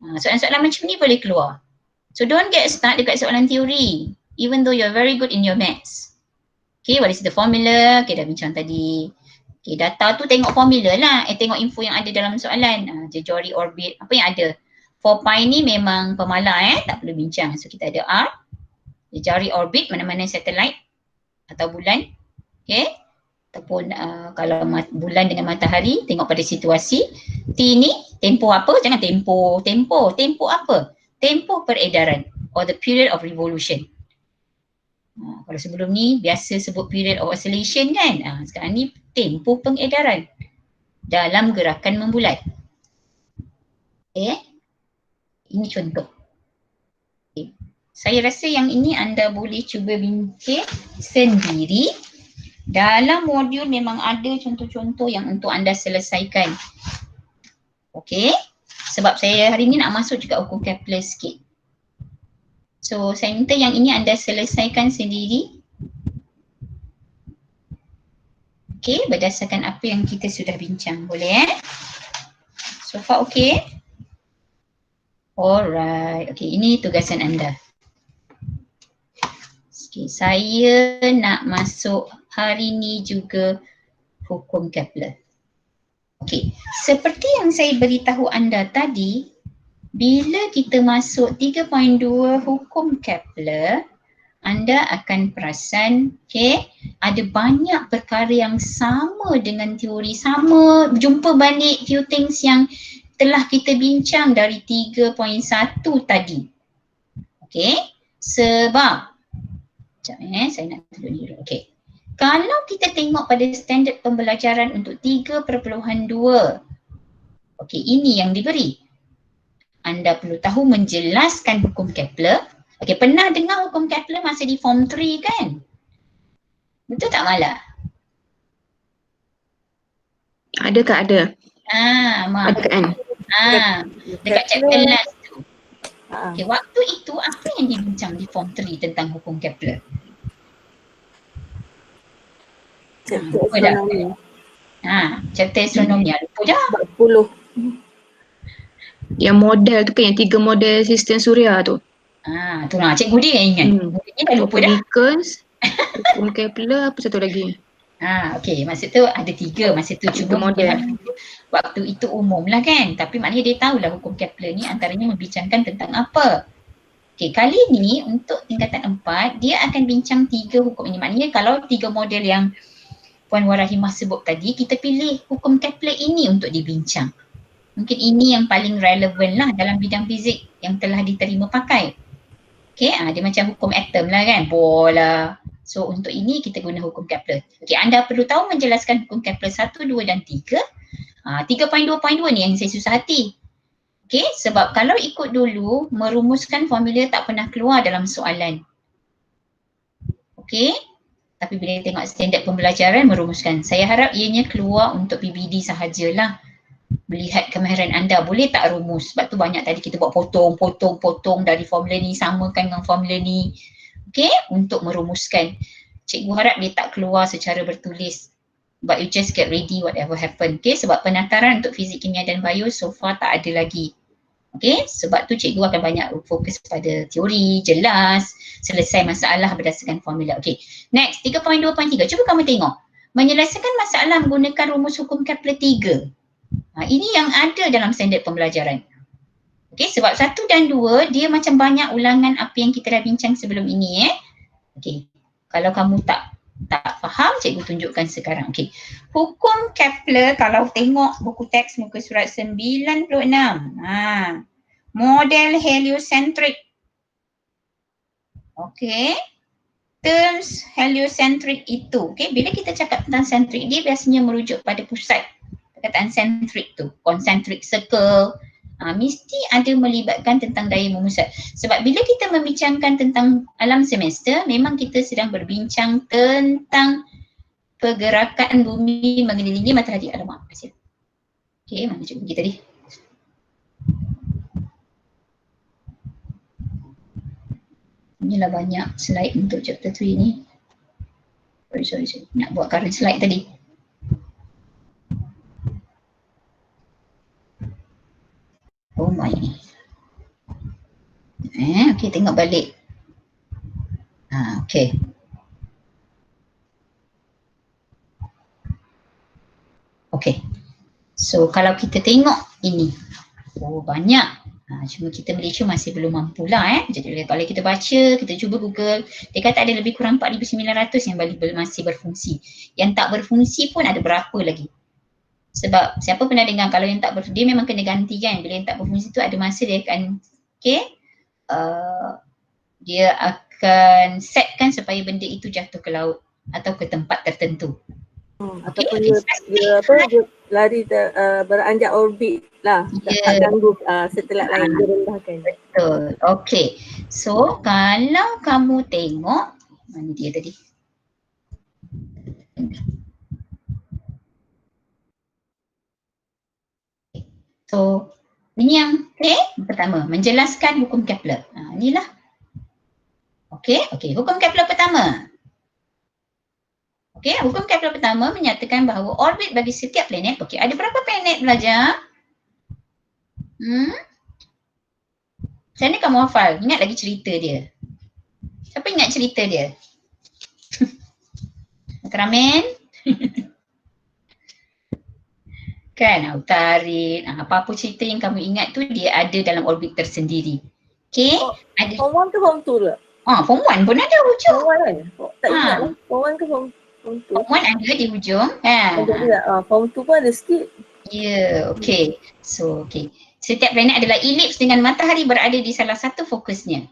S1: Soalan-soalan macam ni boleh keluar. So don't get stuck dekat soalan teori even though you're very good in your maths. What is the formula? Dah bincang tadi. Data tu tengok formula lah. Tengok info yang ada dalam soalan. Jejori orbit, apa yang ada. 4 pi ni memang pemalas tak perlu bincang. So kita ada R. Jejari orbit mana-mana satelit atau bulan. Ataupun kalau bulan dengan matahari, tengok pada situasi. T ni tempoh apa? Jangan tempoh apa? Tempoh peredaran or the period of revolution. Kalau sebelum ni biasa sebut period of oscillation kan. Sekarang ni tempoh pengedaran dalam gerakan membulat. Ini contoh. Saya rasa yang ini anda boleh cuba bincang sendiri. Dalam modul memang ada contoh-contoh yang untuk anda selesaikan. Sebab saya hari ni nak masuk juga hukum Kepler sikit. So saya minta yang ini anda selesaikan sendiri. Berdasarkan apa yang kita sudah bincang. Boleh So far Alright. Ini tugasan anda. Saya nak masuk hari ni juga hukum Kepler. Seperti yang saya beritahu anda tadi, bila kita masuk 3.2 hukum Kepler, anda akan perasan ada banyak perkara yang sama dengan teori sama, jumpa balik few things yang telah kita bincang dari 3.1 tadi. Sebab saya nak tunjuk dulu. Kalau kita tengok pada standard pembelajaran untuk 3.2, ini yang diberi. Anda perlu tahu menjelaskan hukum Kepler. Pernah dengar hukum Kepler masa di form 3 kan? Betul tak Mala?
S3: Ada Kak, ada.
S1: Ada
S3: kan?
S1: Dekat chapter last tu. Waktu itu apa yang dibincang di form 3 tentang hukum Kepler?
S2: Chapter astronomi.
S1: Chapter astronomi. Lupa dah.
S2: 40.
S3: Yang model tu kan, yang 3 model sistem suria tu.
S1: Tu lah cikgu dia yang ingat. Dia dah lupa dah.
S3: Copernicus, hukum Kepler, apa satu lagi?
S1: Masa tu ada 3. Masa tu cuma
S3: model.
S1: Waktu itu umum lah kan. Tapi maknanya dia tahulah hukum Kepler ni antaranya membincangkan tentang apa. Kali ni untuk tingkatan 4, dia akan bincang 3 hukum ini. Maknanya kalau 3 model yang Puan Warahimah sebut tadi, kita pilih hukum Kepler ini untuk dibincang. Mungkin ini yang paling relevan lah dalam bidang fizik yang telah diterima pakai. Dia macam hukum atom lah kan, bola. So untuk ini kita guna hukum Kepler. Anda perlu tahu menjelaskan hukum Kepler 1, 2 dan 3. 3.2.2 ni yang saya susah hati. Sebab kalau ikut dulu, merumuskan formula tak pernah keluar dalam soalan. Tapi bila tengok standard pembelajaran, merumuskan. Saya harap ianya keluar untuk PBD sahajalah. Melihat kemahiran anda, boleh tak rumus? Sebab tu banyak tadi kita buat potong dari formula ni, samakan dengan formula ni. Untuk merumuskan. Cikgu harap dia tak keluar secara bertulis. But you just get ready whatever happen. Sebab penataran untuk fizik, kimia dan bio so far tak ada lagi. Sebab tu cikgu akan banyak fokus pada teori, jelas, selesai masalah berdasarkan formula. Next, 3.2.3. Cuba kamu tengok. Menyelesaikan masalah menggunakan rumus hukum Kepler 3. Ini yang ada dalam standard pembelajaran. Sebab 1 dan 2 dia macam banyak ulangan apa yang kita dah bincang sebelum ini. Kalau kamu tak faham, cikgu tunjukkan sekarang. Hukum Kepler kalau tengok buku teks muka surat 96. Model heliocentric. terms heliocentric itu. Okay, bila kita cakap tentang centric, dia biasanya merujuk pada pusat. Perkataan centric tu, concentric circle, mesti ada melibatkan tentang daya memusat. Sebab bila kita membincangkan tentang alam semesta, memang kita sedang berbincang tentang pergerakan bumi mengelilingi matahari. Alamak, kasih. Okay, mana cikgu kita tadi? Inilah banyak slide untuk chapter 3 ni. Sorry. Nak buat current slide tadi. Oh my. Okay, tengok balik. Okay. Okay. So kalau kita tengok ini. Oh banyak. Cuma kita Malaysia masih belum mampu lah Jadi kalau kita baca, kita cuba Google, dia kata ada lebih kurang 4,900 yang masih berfungsi. Yang tak berfungsi pun ada berapa lagi. Sebab siapa pernah dengar kalau yang tak berfungsi, dia memang kena ganti kan. Bila yang tak berfungsi tu ada masa dia akan dia akan setkan supaya benda itu jatuh ke laut atau ke tempat tertentu.
S2: Ataupun dia lari beranjak orbit lah, tak ganggu satelit lain, dia rendahkan.
S1: Betul. Okay. So kalau kamu tengok, mana dia tadi? So ini yang pertama, menjelaskan hukum Kepler. Inilah. Okay, hukum Kepler pertama. Okay, hukum Kepler pertama menyatakan bahawa orbit bagi setiap planet, ada berapa planet belajar? Macam mana kamu hafal? Ingat lagi cerita dia? Siapa ingat cerita dia? Ultraman? Kan, Utarin, apa-apa cerita yang kamu ingat tu dia ada dalam orbit tersendiri. Okay?
S2: Form 1 ke Form 2 lah?
S1: Form 1 pun ada hujung.
S2: Form 1 kan? Tak ingat lah. Form 1 ke Form 2?
S1: Form 1 ada di hujung.
S2: Ada juga. Form 2 pun ada sikit.
S1: Okay. So, setiap planet adalah elips dengan matahari berada di salah satu fokusnya.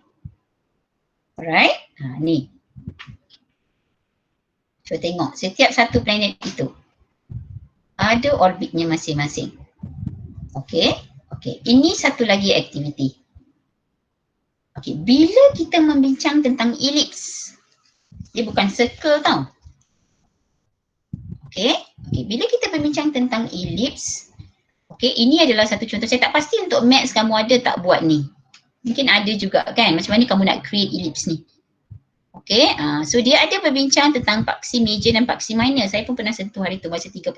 S1: Alright? Ni. Cuba tengok. Setiap satu planet itu ada orbitnya masing-masing. Okay. Ini satu lagi aktiviti. Bila kita membincang tentang elips, dia bukan circle tau. Bila kita berbincang tentang elips, ini adalah satu contoh. Saya tak pasti untuk maths kamu ada tak buat ni. Mungkin ada juga kan, macam mana kamu nak create elips ni. So dia ada berbincang tentang paksi major dan paksi minor. Saya pun pernah sentuh hari tu masa 3.1.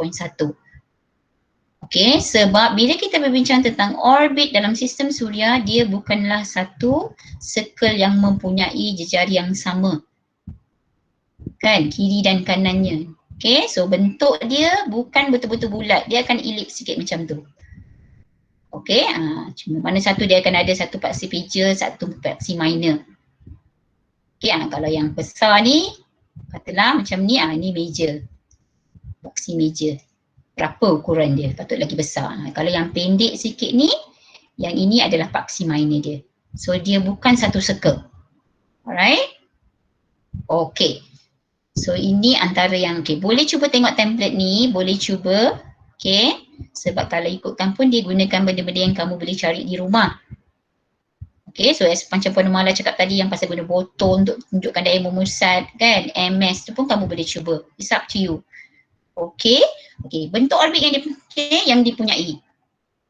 S1: Sebab bila kita berbincang tentang orbit dalam sistem suria, dia bukanlah satu circle yang mempunyai jejari yang sama. Kan, kiri dan kanannya. So bentuk dia bukan betul-betul bulat, dia akan elips sikit macam tu. Cuma mana satu dia akan ada satu paksi major, satu paksi minor. Kalau yang besar ni, katalah macam ni, ni major. Paksi major. Berapa ukuran dia? Patut lagi besar. Kalau yang pendek sikit ni, yang ini adalah paksi minor dia. So dia bukan satu circle. Alright? So ini antara yang boleh cuba tengok template ni, boleh cuba. Sebab kalau ikutkan pun dia gunakan benda-benda yang kamu boleh cari di rumah. So as macam Puan Mala cakap tadi yang pasal guna botol untuk tunjukkan daya memusat kan, MS tu pun kamu boleh cuba. It's up to you. Bentuk orbit yang dipunyai.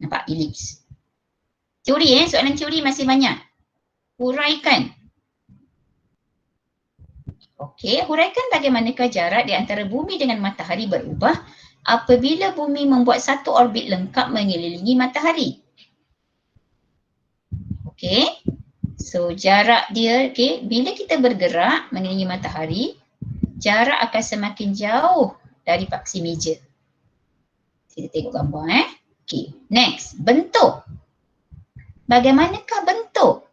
S1: Nampak? Elips. Teori soalan teori masih banyak. Huraikan. Huraikan bagaimanakah jarak di antara bumi dengan matahari berubah apabila bumi membuat satu orbit lengkap mengelilingi matahari. So jarak dia, bila kita bergerak mengelilingi matahari, jarak akan semakin jauh dari paksi major. Kita tengok gambar next, bentuk. Bagaimanakah bentuk?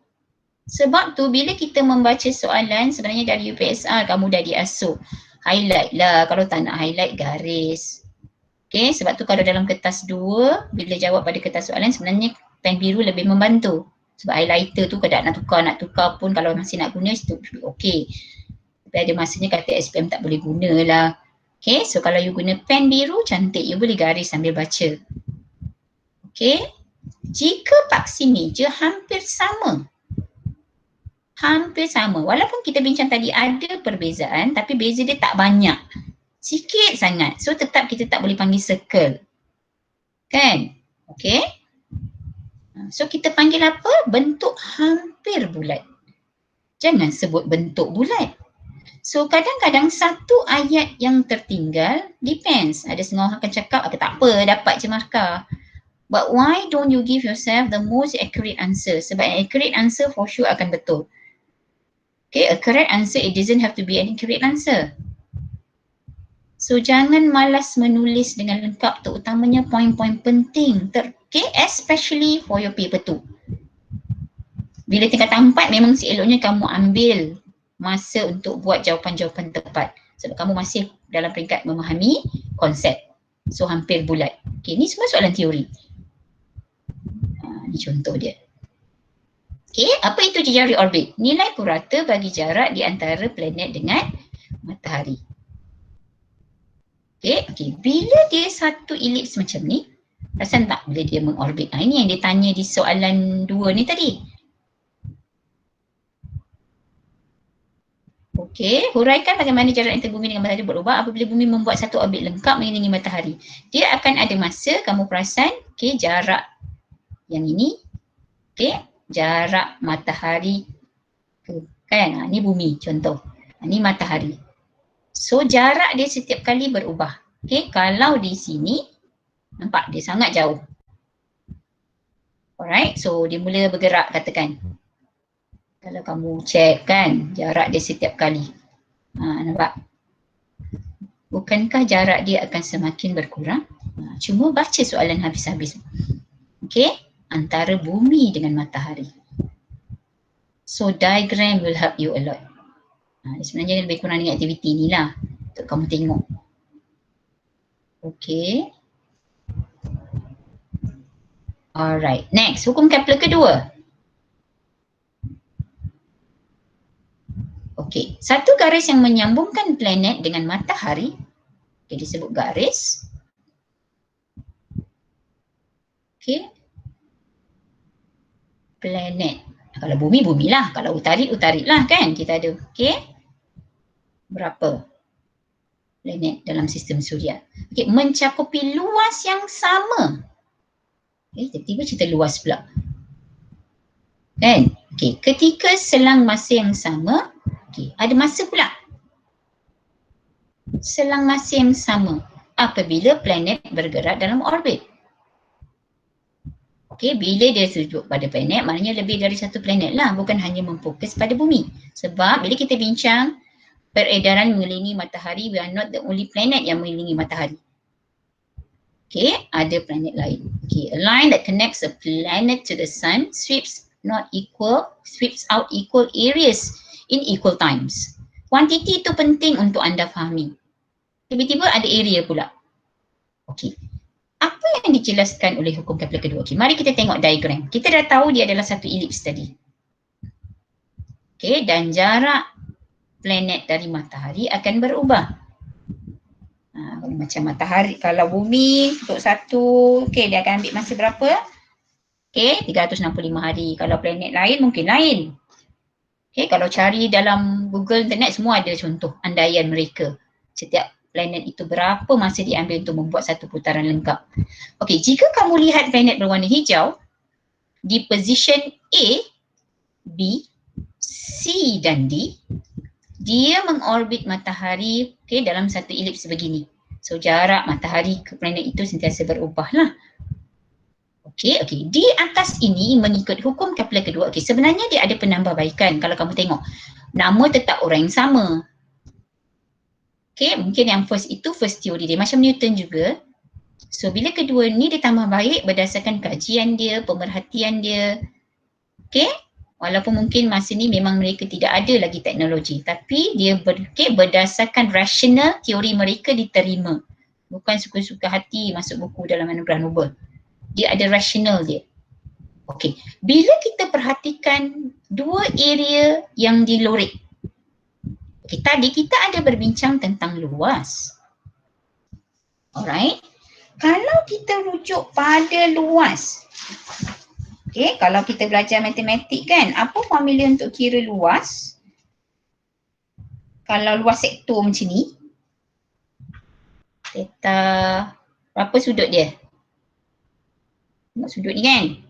S1: Sebab tu bila kita membaca soalan sebenarnya dari UPSR kamu dah diasuh highlight lah, kalau tak nak highlight garis. Sebab tu kalau dalam kertas 2 bila jawab pada kertas soalan sebenarnya pen biru lebih membantu. Sebab highlighter tu kalau nak tukar pun kalau masih nak guna itu Tapi ada masanya kata SPM tak boleh guna lah. Okay, so kalau you guna pen biru, cantik. You boleh garis sambil baca. Okay, jika paksi meja hampir sama. Hampir sama. Walaupun kita bincang tadi ada perbezaan, tapi beza dia tak banyak. Sikit sangat. So tetap kita tak boleh panggil circle. Kan? Okay. So kita panggil apa? Bentuk hampir bulat. Jangan sebut bentuk bulat. So kadang-kadang satu ayat yang tertinggal, depends. Ada setengah orang akan cakap, tak apa, dapat je markah. But why don't you give yourself the most accurate answer? Sebab accurate answer for sure akan betul. Okay, a correct answer, it doesn't have to be an accurate answer. So jangan malas menulis dengan lengkap, terutamanya poin-poin penting. Okay, especially for your paper 2. Bila tingkatan 4 memang seeloknya kamu ambil masa untuk buat jawapan-jawapan tepat. Sebab kamu masih dalam peringkat memahami konsep. So hampir bulat. Okay, ni semua soalan teori. Ni contoh dia. Okay, apa itu jari orbit? Nilai purata bagi jarak di antara planet dengan matahari. Okay, bila dia satu elips macam ni, perasan tak bila dia mengorbit? Ini yang dia tanya di soalan 2 ni tadi. Okey, huraikan bagaimana jarak antara bumi dengan matahari berubah apabila bumi membuat satu orbit lengkap mengelilingi matahari. Dia akan ada masa kamu perasan, okey, jarak yang ini, okey, jarak matahari kan, ni bumi contoh. Ni matahari. So jarak dia setiap kali berubah. Okey, kalau di sini nampak dia sangat jauh. Alright, so dia mula bergerak katakan. Kalau kamu check kan jarak dia setiap kali. Nampak? Bukankah jarak dia akan semakin berkurang? Cuma baca soalan habis-habis. Okey, antara bumi dengan matahari. So diagram will help you a lot. Sebenarnya lebih kurang dengan aktiviti ni lah untuk kamu tengok. Okey. Alright, next hukum Kepler kedua. Okey, satu garis yang menyambungkan planet dengan matahari, okay, disebut garis. Okey. Planet. Kalau bumi, bumilah. Kalau utarit, utaritlah kan kita ada. Okey. Berapa planet dalam sistem suria? Okey, mencakupi luas yang sama. Okey, tiba-tiba cerita luas pula. Kan? Okey, ketika selang masa yang sama, okey, ada masa pula. Selang masa yang sama apabila planet bergerak dalam orbit. Okey, bila dia sujud pada planet, maknanya lebih dari satu planet lah, bukan hanya memfokus pada bumi. Sebab bila kita bincang peredaran mengelilingi matahari, we are not the only planet yang mengelilingi matahari. Okey, ada planet lain. Okey, a line that connects a planet to the sun sweeps out equal areas in equal times. Quantity itu penting untuk anda fahami. Tiba-tiba ada area pula. Okey. Apa yang dijelaskan oleh hukum Kepler kedua? Okey, mari kita tengok diagram. Kita dah tahu dia adalah satu elips tadi. Okey, dan jarak planet dari matahari akan berubah. Macam matahari, kalau bumi untuk satu, okey, dia akan ambil masa berapa? Okey, 365 hari. Kalau planet lain mungkin lain. Okey, kalau cari dalam Google internet semua ada contoh andaian mereka. Setiap planet itu berapa masa diambil untuk membuat satu putaran lengkap. Okey, jika kamu lihat planet berwarna hijau di position A, B, C dan D, dia mengorbit matahari, okey, dalam satu elips begini. So jarak matahari ke planet itu sentiasa berubah lah. Okey, di atas ini mengikut hukum Kepler kedua. Okey, sebenarnya dia ada penambahbaikan kalau kamu tengok. Nama tetap orang yang sama. Okey, mungkin yang first itu first teori dia macam Newton juga. So bila kedua ni dia tambah baik berdasarkan kajian dia, pemerhatian dia. Okey, walaupun mungkin masa ni memang mereka tidak ada lagi teknologi, tapi dia berdasarkan rasional teori mereka diterima. Bukan suka-suka hati masuk buku dalam anugerah Nobel. Dia ada rasional dia. Okey, bila kita perhatikan dua area yang dilorek. Tadi kita ada berbincang tentang luas. Alright. Kalau kita rujuk pada luas, kalau kita belajar matematik kan, apa formula untuk kira luas? Kalau luas sektor macam ni, theta, berapa sudut dia? Tengok sudut ni kan?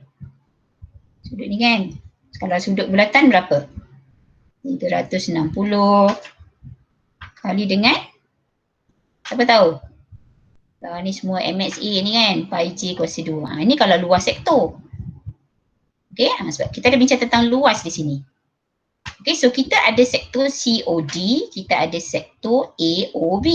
S1: Sudut ni kan? Kalau sudut bulatan berapa? 360 kali dengan, siapa tahu? Ni semua MXA ni kan, pi j kuasa 2. Ini kalau luas sektor. Sebab kita ada bincang tentang luas di sini. So kita ada sektor COD, kita ada sektor AOB.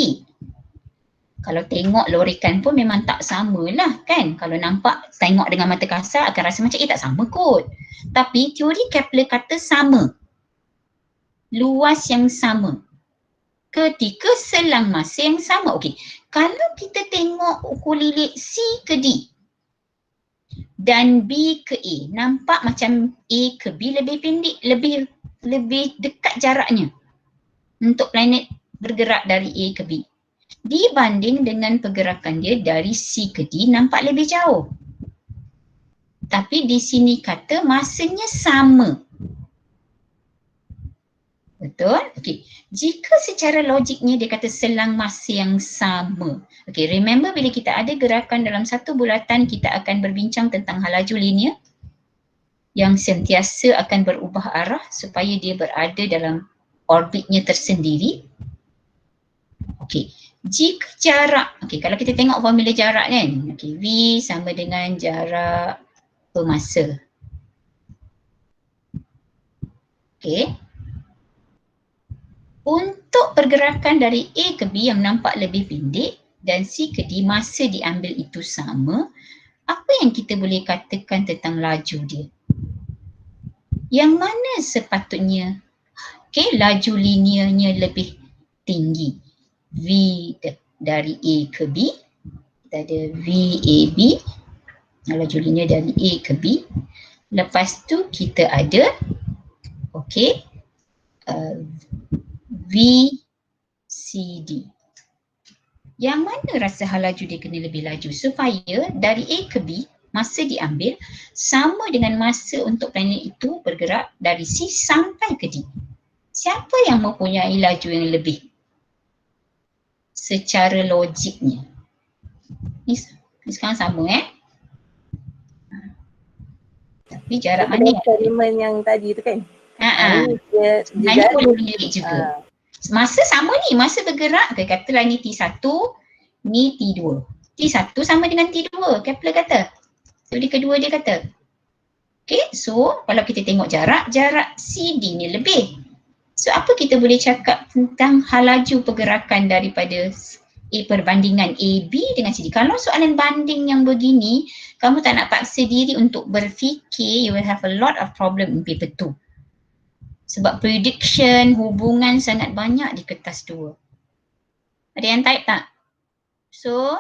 S1: Kalau tengok lorikan pun memang tak samalah kan. Kalau nampak, tengok dengan mata kasar akan rasa macam tak sama kot. Tapi teori Kepler kata sama. Luas yang sama. Ketika selang masa yang sama. Kalau kita tengok ukur lilit C ke D dan B ke A, nampak macam A ke B lebih pendek, lebih dekat jaraknya untuk planet bergerak dari A ke B. Dibanding dengan pergerakan dia dari C ke D nampak lebih jauh. Tapi di sini kata masanya sama. Betul? Jika secara logiknya dia kata selang masa yang sama. Remember bila kita ada gerakan dalam satu bulatan, kita akan berbincang tentang halaju linear yang sentiasa akan berubah arah supaya dia berada dalam orbitnya tersendiri. Jika jarak, kalau kita tengok formula jarak kan, V sama dengan jarak per masa. Untuk pergerakan dari A ke B yang nampak lebih pendek dan C ke D masa diambil itu sama, apa yang kita boleh katakan tentang laju dia? Yang mana sepatutnya laju linearnya lebih tinggi? V dari A ke B, kita ada VAB, laju linear dari A ke B. Lepas tu kita ada VCD. Yang mana rasa halaju dia kena lebih laju supaya dari A ke B masa diambil sama dengan masa untuk planet itu bergerak dari C sampai ke D. Siapa yang mempunyai laju yang lebih? Secara logiknya. Ni sekarang sama Tapi jarak mana yang
S2: eksperimen yang tadi tu kan?
S1: Sebenarnya boleh lirik juga. Masa sama ni, masa bergerak, katalah ni T1, ni T2. T1 sama dengan T2, Kepler kata. Teori kedua dia kata. So kalau kita tengok jarak CD ni lebih. So apa kita boleh cakap tentang halaju pergerakan daripada perbandingan AB dengan CD? Kalau soalan banding yang begini, kamu tak nak paksa diri untuk berfikir, you will have a lot of problem in paper 2. Sebab prediction, hubungan sangat banyak di kertas 2. Ada yang type tak? So,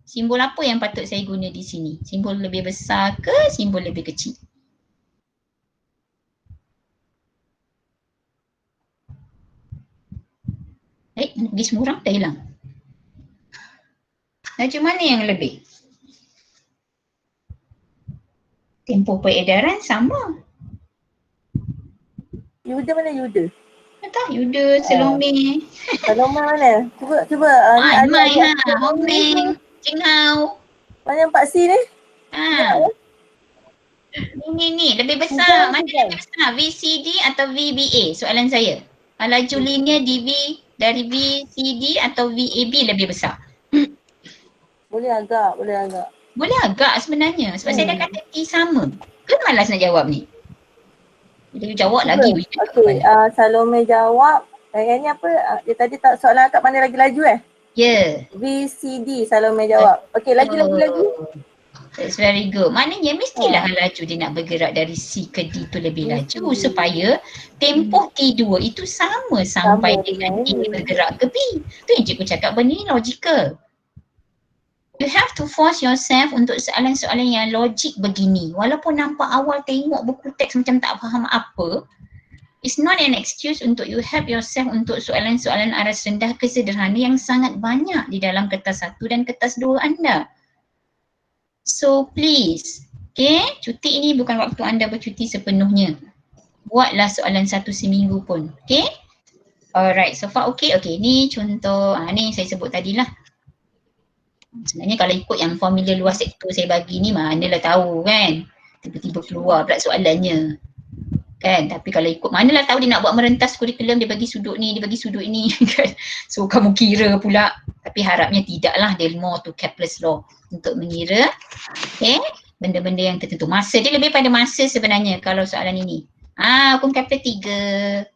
S1: simbol apa yang patut saya guna di sini? Simbol lebih besar ke simbol lebih kecil? Pergi semua orang dah hilang. Laju mana yang lebih? Tempoh peredaran sama.
S2: Yuda mana Yuda?
S1: Tak, Yuda, Salome.
S2: Salome mana? Cuba.
S1: Mai, Hong Meng, Jing Hao.
S2: Mana Pak C ni?
S1: Ni, lebih besar. Mana lebih besar? VCD atau VBA? Soalan saya. Laju linear DV dari VCD atau VAB lebih besar?
S2: Boleh agak.
S1: Boleh agak sebenarnya. Sebab saya dah kata T sama. Kan malas nak jawab ni? Dia jawab lagi.
S2: Salome jawab. Yang ni apa? Dia tadi tak soalan akak mana lagi laju
S1: Ya.
S2: VCD Salome jawab. Lagi.
S1: That's very good. Maknanya mestilah laju dia nak bergerak dari C ke D tu lebih laju supaya tempoh T2 itu sama sampai dengan A bergerak ke B. Tu yang cikgu cakap benda ni logical. You have to force yourself untuk soalan-soalan yang logik begini. Walaupun nampak awal tengok buku teks macam tak faham apa, It's not an excuse untuk you help yourself untuk soalan-soalan aras rendah ke sederhana yang sangat banyak di dalam kertas 1 dan kertas 2 anda. So please, okay, cuti ini bukan waktu anda bercuti sepenuhnya. Buatlah soalan 1 seminggu pun, okay? Alright, so far okay. Okay, ni contoh, ni saya sebut tadilah. Sebenarnya kalau ikut yang formula luas sektor saya bagi ni manalah tahu kan. Tiba-tiba keluar pula soalannya. Kan, tapi kalau ikut manalah tahu dia nak buat merentas kurikulum, dia bagi sudut ni, dia bagi sudut ini kan. So kamu kira pula, tapi harapnya tidaklah, dia more to Kepler's law untuk mengira benda-benda yang tertentu. Masa dia lebih pada masa sebenarnya kalau soalan ini. Hukum Kepler 3.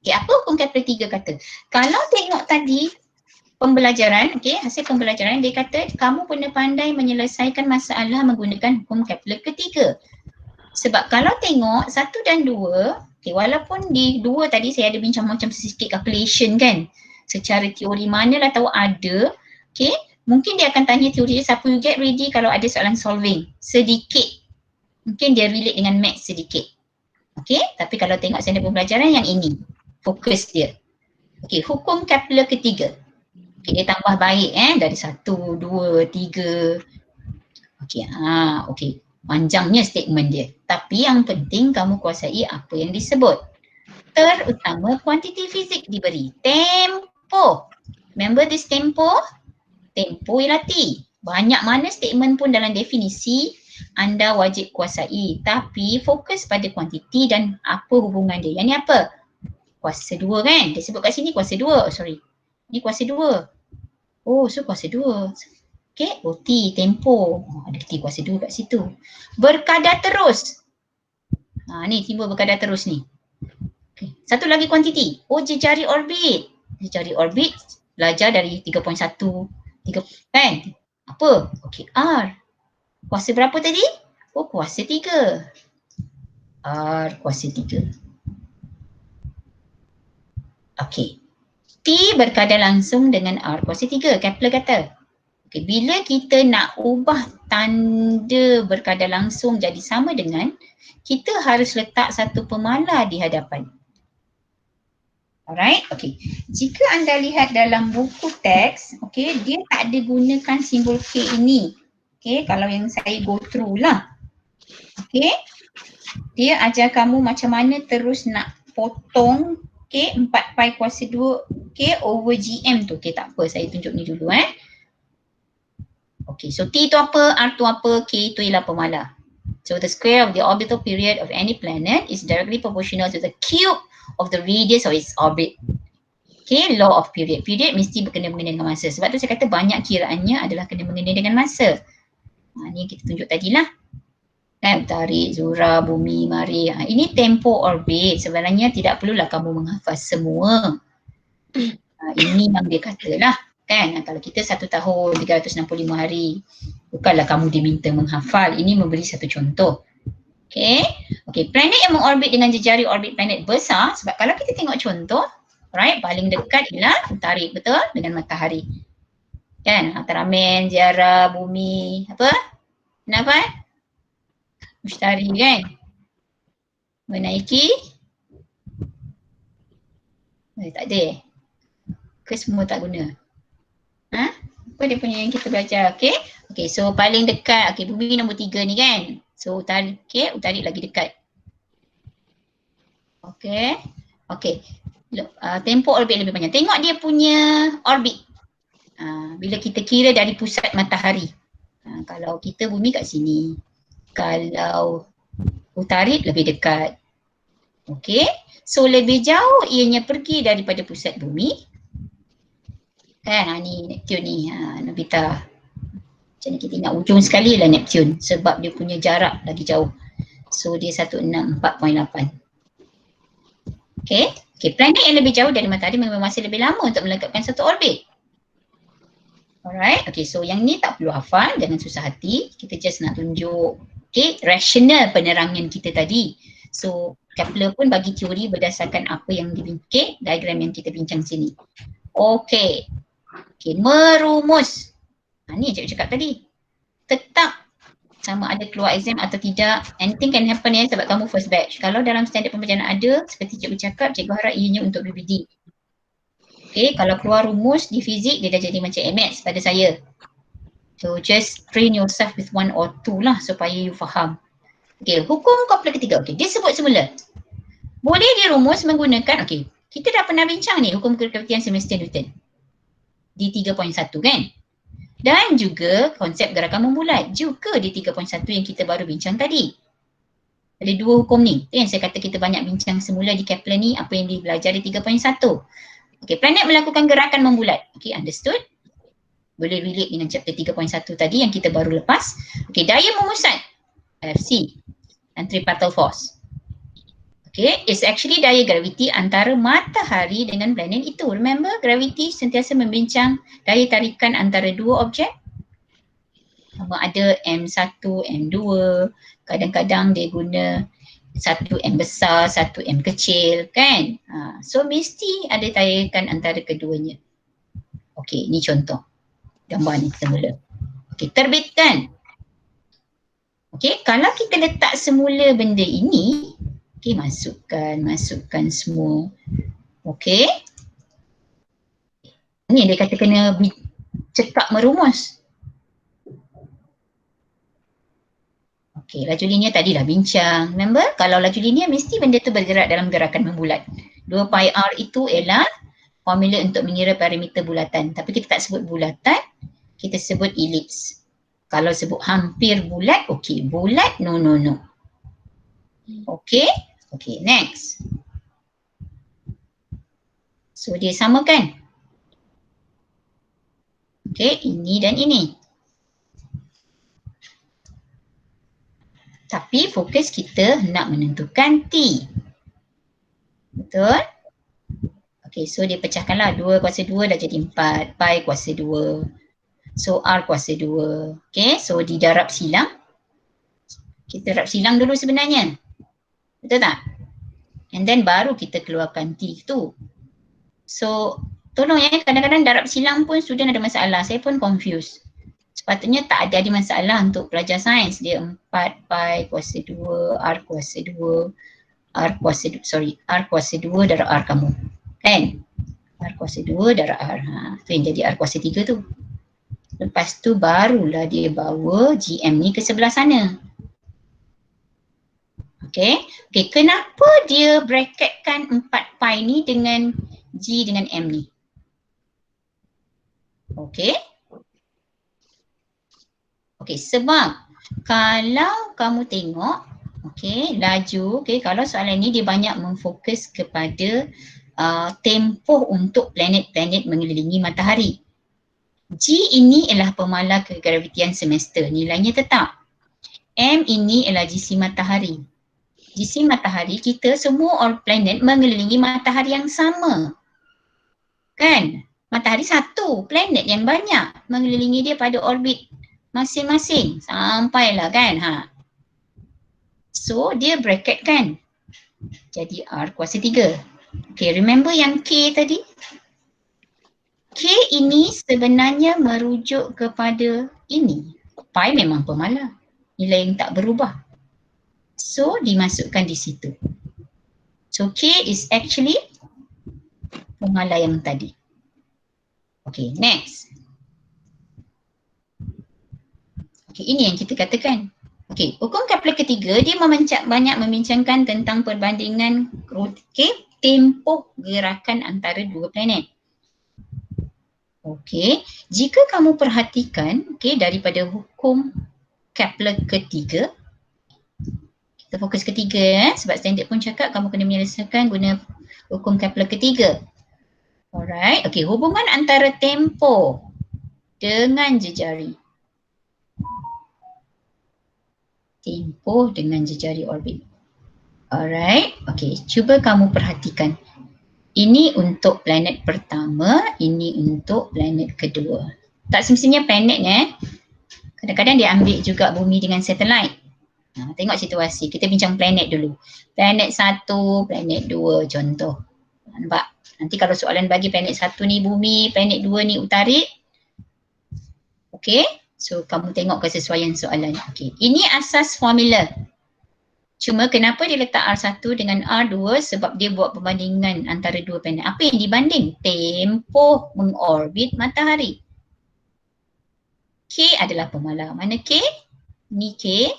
S1: Apa hukum Kepler 3 kata? Kalau tengok tadi pembelajaran, hasil pembelajaran dia kata kamu kena pandai menyelesaikan masalah menggunakan hukum Kepler ketiga. Sebab kalau tengok 1 dan 2, walaupun di 2 tadi saya ada bincang macam sedikit calculation kan. Secara teori manalah tahu ada, mungkin dia akan tanya teori siapa you get ready kalau ada soalan solving. Sedikit. Mungkin dia relate dengan maths sedikit. Tapi kalau tengok standard pembelajaran yang ini, fokus dia. Hukum Kepler ketiga. Dia tambah baik dari 1, 2, 3. Panjangnya statement dia. Tapi yang penting kamu kuasai apa yang disebut. Terutama kuantiti fizik diberi tempo. Remember this tempo? Tempo ialah T. Banyak mana statement pun dalam definisi anda wajib kuasai. Tapi fokus pada kuantiti dan apa hubungan dia. Yang ni apa? Kuasa 2 kan? Dia sebut kat sini kuasa 2. Ni kuasa 2. So kuasa 2. T, tempo. Ada T kuasa 2 kat situ. Berkadar terus. Ni timbul berkadar terus ni. Satu lagi kuantiti. Jejari orbit. Jejari orbit belajar dari 3.1. 3 kan? Apa? R. Kuasa berapa tadi? Kuasa 3. R kuasa 3. T berkadar langsung dengan R kuasa 3. Kepler kata. Bila kita nak ubah tanda berkadar langsung jadi sama dengan, kita harus letak satu pemala di hadapan. Alright, jika anda lihat dalam buku teks, dia tak ada gunakan simbol K ini. Kalau yang saya go through lah. Dia ajar kamu macam mana terus nak potong 4 pi kuasa 2 over GM tu. Tak apa, saya tunjuk ni dulu so T tu apa, R tu apa, K tu ialah pemala. So the square of the orbital period of any planet is directly proportional to the cube of the radius of its orbit. Law of period. Period mesti berkena-mengena dengan masa. Sebab tu saya kata banyak kiraannya adalah kena-mengena dengan masa. Ni yang kita tunjuk tadilah. Tarik, Zura, Bumi, Mari. Ini tempo orbit. Sebenarnya tidak perlulah kamu menghafaz semua. Ini yang dia katalah. Kalau kita 1 tahun 365 hari, bukanlah kamu diminta menghafal. Ini memberi satu contoh. Planet yang mengorbit dengan jejari orbit planet besar, sebab kalau kita tengok contoh, paling dekat ialah tarik, betul, dengan matahari. Ultraman, Ziara, Bumi, apa? Kenapa? Mustari kan? Menaiki? Tak ada ke semua tak guna? Apa dia punya yang kita belajar? So paling dekat, Bumi nombor 3 ni kan? So tarik, tarik lagi dekat. Tempo orbit lebih banyak. Tengok dia punya orbit. Bila kita kira dari pusat matahari. Kalau kita Bumi kat sini. Kalau utarit lebih dekat. So lebih jauh ianya pergi daripada pusat Bumi. Ni Neptune ni, Nobita. Macam ni kita ingat ujung sekali lah Neptune sebab dia punya jarak lagi jauh. So dia 164.8. Planet yang lebih jauh dari matahari memang masih lebih lama untuk melengkapkan satu orbit. Alright, so yang ni tak perlu hafal, jangan susah hati. Kita just nak tunjuk rasional penerangan kita tadi. So Kepler pun bagi teori berdasarkan apa yang dibincang, diagram yang kita bincang sini. Merumus. Ni cikgu cakap tadi. Tetap sama ada keluar exam atau tidak. Anything can happen ya sebab kamu first batch. Kalau dalam standard pembelajaran ada, seperti cikgu cakap, cikgu harap ianya untuk BBD. Okay, kalau keluar rumus di fizik, dia dah jadi macam MS pada saya. So just train yourself with 1 or 2 lah supaya you faham. Okay, hukum komplex ketiga. Okay, dia sebut semula. Boleh dirumus menggunakan, okay, kita dah pernah bincang ni hukum kegravitian semester Newton. Di 3.1 kan? Dan juga konsep gerakan membulat juga di 3.1 yang kita baru bincang tadi. Ada 2 hukum ni. Itu yang saya kata kita banyak bincang semula di Kaplan ni, apa yang dibelajar di 3.1. Okay, planet melakukan gerakan membulat. Okay, understood? Boleh relate dengan chapter 3.1 tadi yang kita baru lepas. Okay, daya memusat FC centripetal force. Okay, it's actually daya graviti antara matahari dengan planet itu. Remember, gravity sentiasa membincang daya tarikan antara 2 objek. Sama ada M1, M2, kadang-kadang dia guna 1 M besar, 1 M kecil kan. So mesti ada tarikan antara keduanya. Okey, ni contoh gambar ni semula. Okey, terbitkan. Okey, kalau kita letak semula benda ini, okey, masukkan semua. Okey. Ni dia kata kena cekak merumus. Okey, laju linear tadi dah bincang. Remember, kalau laju linear mesti benda tu bergerak dalam gerakan membulat. 2 pi r itu ialah formula untuk mengira parameter bulatan. Tapi kita tak sebut bulatan, kita sebut elips. Kalau sebut hampir bulat, okey. Bulat, no. Okey? Okey, next. So, dia samakan. Okey, ini dan ini. Tapi fokus kita nak menentukan T. Betul? Okay, so dia pecahkanlah 2 kuasa 2 dah jadi 4, pi kuasa 2. So R kuasa 2. Okay, so didarab silang. Kita darab silang dulu sebenarnya. Betul tak? And then baru kita keluarkan T tu. So tolong ya, kadang-kadang darab silang pun student ada masalah. Saya pun confused. Sepatutnya tak ada masalah untuk pelajar sains. Dia 4 pi kuasa 2, R kuasa 2, R kuasa 2 darab R kamu. Kan? R kuasa 2 darab R. Tu yang jadi R kuasa 3 tu. Lepas tu barulah dia bawa GM ni ke sebelah sana. Okay. Okay, kenapa dia bracketkan 4 pi ni dengan G dengan M ni? Okay. Okay, sebab kalau kamu tengok, okay, laju, okay, kalau soalan ni dia banyak memfokus kepada tempoh untuk planet-planet mengelilingi matahari. G ini ialah pemala kegravitian semester, nilainya tetap. M ini ialah GC matahari. GC matahari kita semua all planet mengelilingi matahari yang sama. Kan? Matahari satu, planet yang banyak mengelilingi dia pada orbit masing-masing sampailah kan. So dia bracket kan. Jadi R kuasa 3. Okay, remember yang K tadi? K ini sebenarnya merujuk kepada ini. Pi memang pemala. Nilai yang tak berubah. So dimasukkan di situ. So K is actually pemala yang tadi. Okay, next. Okay, ini yang kita katakan. Okay, hukum Kepler ketiga dia banyak membincangkan tentang perbandingan tempoh gerakan antara 2 planet. Okay, jika kamu perhatikan daripada hukum Kepler ketiga, kita fokus ketiga sebab standard pun cakap kamu kena menyelesaikan guna hukum Kepler ketiga. Alright, okay, hubungan antara tempoh dengan jejari. Tempoh dengan jejari orbit. Alright, okay, cuba kamu perhatikan. Ini untuk planet pertama, ini untuk planet kedua. Tak semestinya planet kadang-kadang dia ambil juga bumi dengan satelit. Tengok situasi, kita bincang planet dulu. Planet 1, planet 2 contoh. Nampak? Nanti kalau soalan bagi planet 1 ni bumi, planet 2 ni utarik. Okay, So kamu tengok kesesuaian soalan. Okay. Ini asas formula. Cuma kenapa dia letak R1 dengan R2? Sebab dia buat perbandingan antara dua planet. Apa yang dibanding? Tempoh mengorbit matahari. K adalah pemalar. Mana K? Ni K.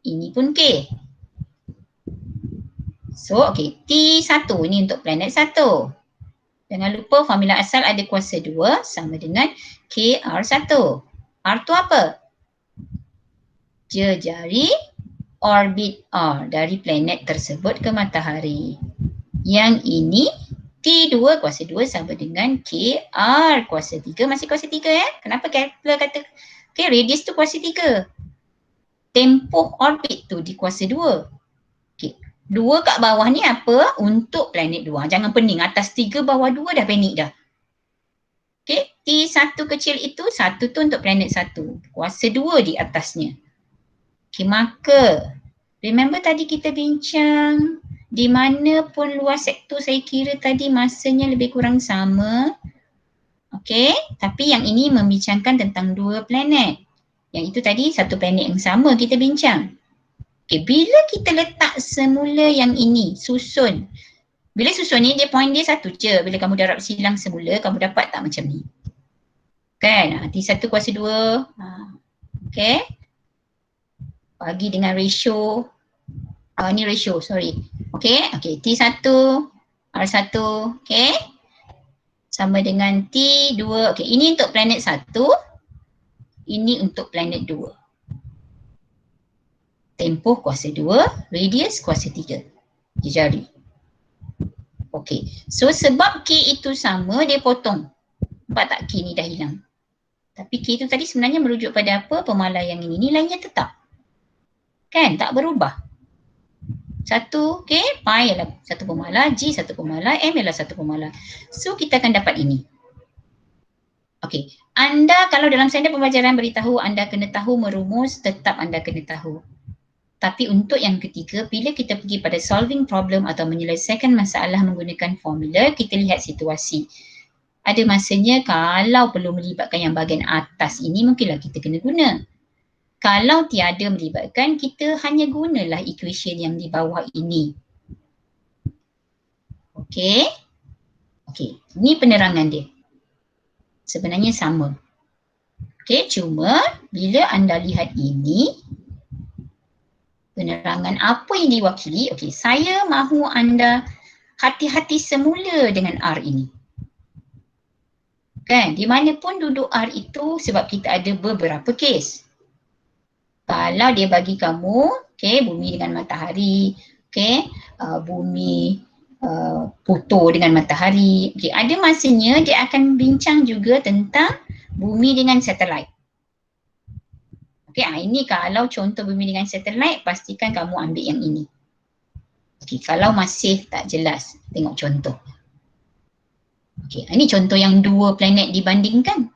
S1: Ini pun K. So, okay. T1 ni untuk planet 1. Jangan lupa formula asal ada kuasa 2 sama dengan KR1. R tu apa? Jejari orbit R dari planet tersebut ke matahari. Yang ini T2 kuasa 2 sama dengan KR kuasa 3. Masih kuasa 3 ya? Kenapa Kepler kata radius tu kuasa 3? Tempoh orbit tu di kuasa 2. Okay. 2 kat bawah ni apa? Untuk planet 2. Jangan pening. Atas 3 bawah 2 dah panik dah. Okay. T1 kecil itu 1 tu untuk planet 1. Kuasa 2 di atasnya. Okay, maka remember tadi kita bincang di mana pun luas sektor saya kira tadi masanya lebih kurang sama. Okay, tapi yang ini membincangkan tentang 2 planet. Yang itu tadi satu planet yang sama kita bincang. Okay, bila kita letak semula yang ini, susun. Bila susun ni dia point dia satu je. Bila kamu darab silang semula, kamu dapat tak macam ni? Kan? T1 kuasa 2. Okay. Bagi dengan ratio. Ni ratio, sorry. Okay, T1, R1, okay. Sama dengan T2. Okay, ini untuk planet 1. Ini untuk planet 2. Tempoh kuasa 2, radius kuasa 3. Jejari. Okay, so sebab K itu sama, dia potong. Nampak tak K ni dah hilang. Tapi K itu tadi sebenarnya merujuk pada apa? Pemalar yang ini. Nilainya tetap. Kan? Tak berubah. 1 K, pi ialah 1 pemalar, G 1 pemalar, M ialah 1 pemalar. So kita akan dapat ini. Okey, anda kalau dalam standard pembelajaran beritahu anda kena tahu merumus, tetap anda kena tahu. Tapi untuk yang ketiga, bila kita pergi pada solving problem atau menyelesaikan masalah menggunakan formula, kita lihat situasi. Ada masanya kalau perlu melibatkan yang bahagian atas ini, mungkinlah kita kena guna. Kalau tiada melibatkan, kita hanya gunalah equation yang di bawah ini. Okey. Okey, ini penerangan dia. Sebenarnya sama. Okey, cuma bila anda lihat ini, penerangan apa yang diwakili, okey, saya mahu anda hati-hati semula dengan R ini. Kan, di mana pun duduk R itu sebab kita ada beberapa kes. Kalau dia bagi kamu, okay, bumi dengan matahari, okay, bumi putu dengan matahari, okay, ada masanya dia akan bincang juga tentang bumi dengan satelit. Okay, ini kalau contoh bumi dengan satelit, pastikan kamu ambil yang ini. Okay, kalau masih tak jelas, tengok contoh. Okay, ini contoh yang 2 planet dibandingkan.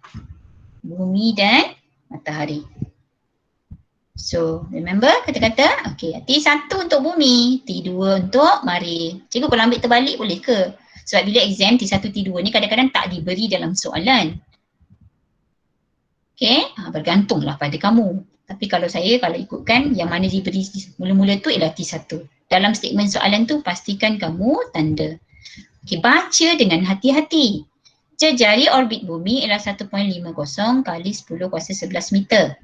S1: Bumi dan matahari. So, remember kata-kata? Okay, T1 untuk bumi, T2 untuk mari. Cikgu kalau ambil terbalik boleh ke? Sebab bila exam T1, T2 ni kadang-kadang tak diberi dalam soalan. Okay, bergantunglah pada kamu. Tapi kalau saya, kalau ikutkan yang mana diberi mula-mula tu ialah T1. Dalam statement soalan tu pastikan kamu tanda. Okay, baca dengan hati-hati. Jejari orbit bumi ialah 1.50 kali 10 kuasa 11 meter.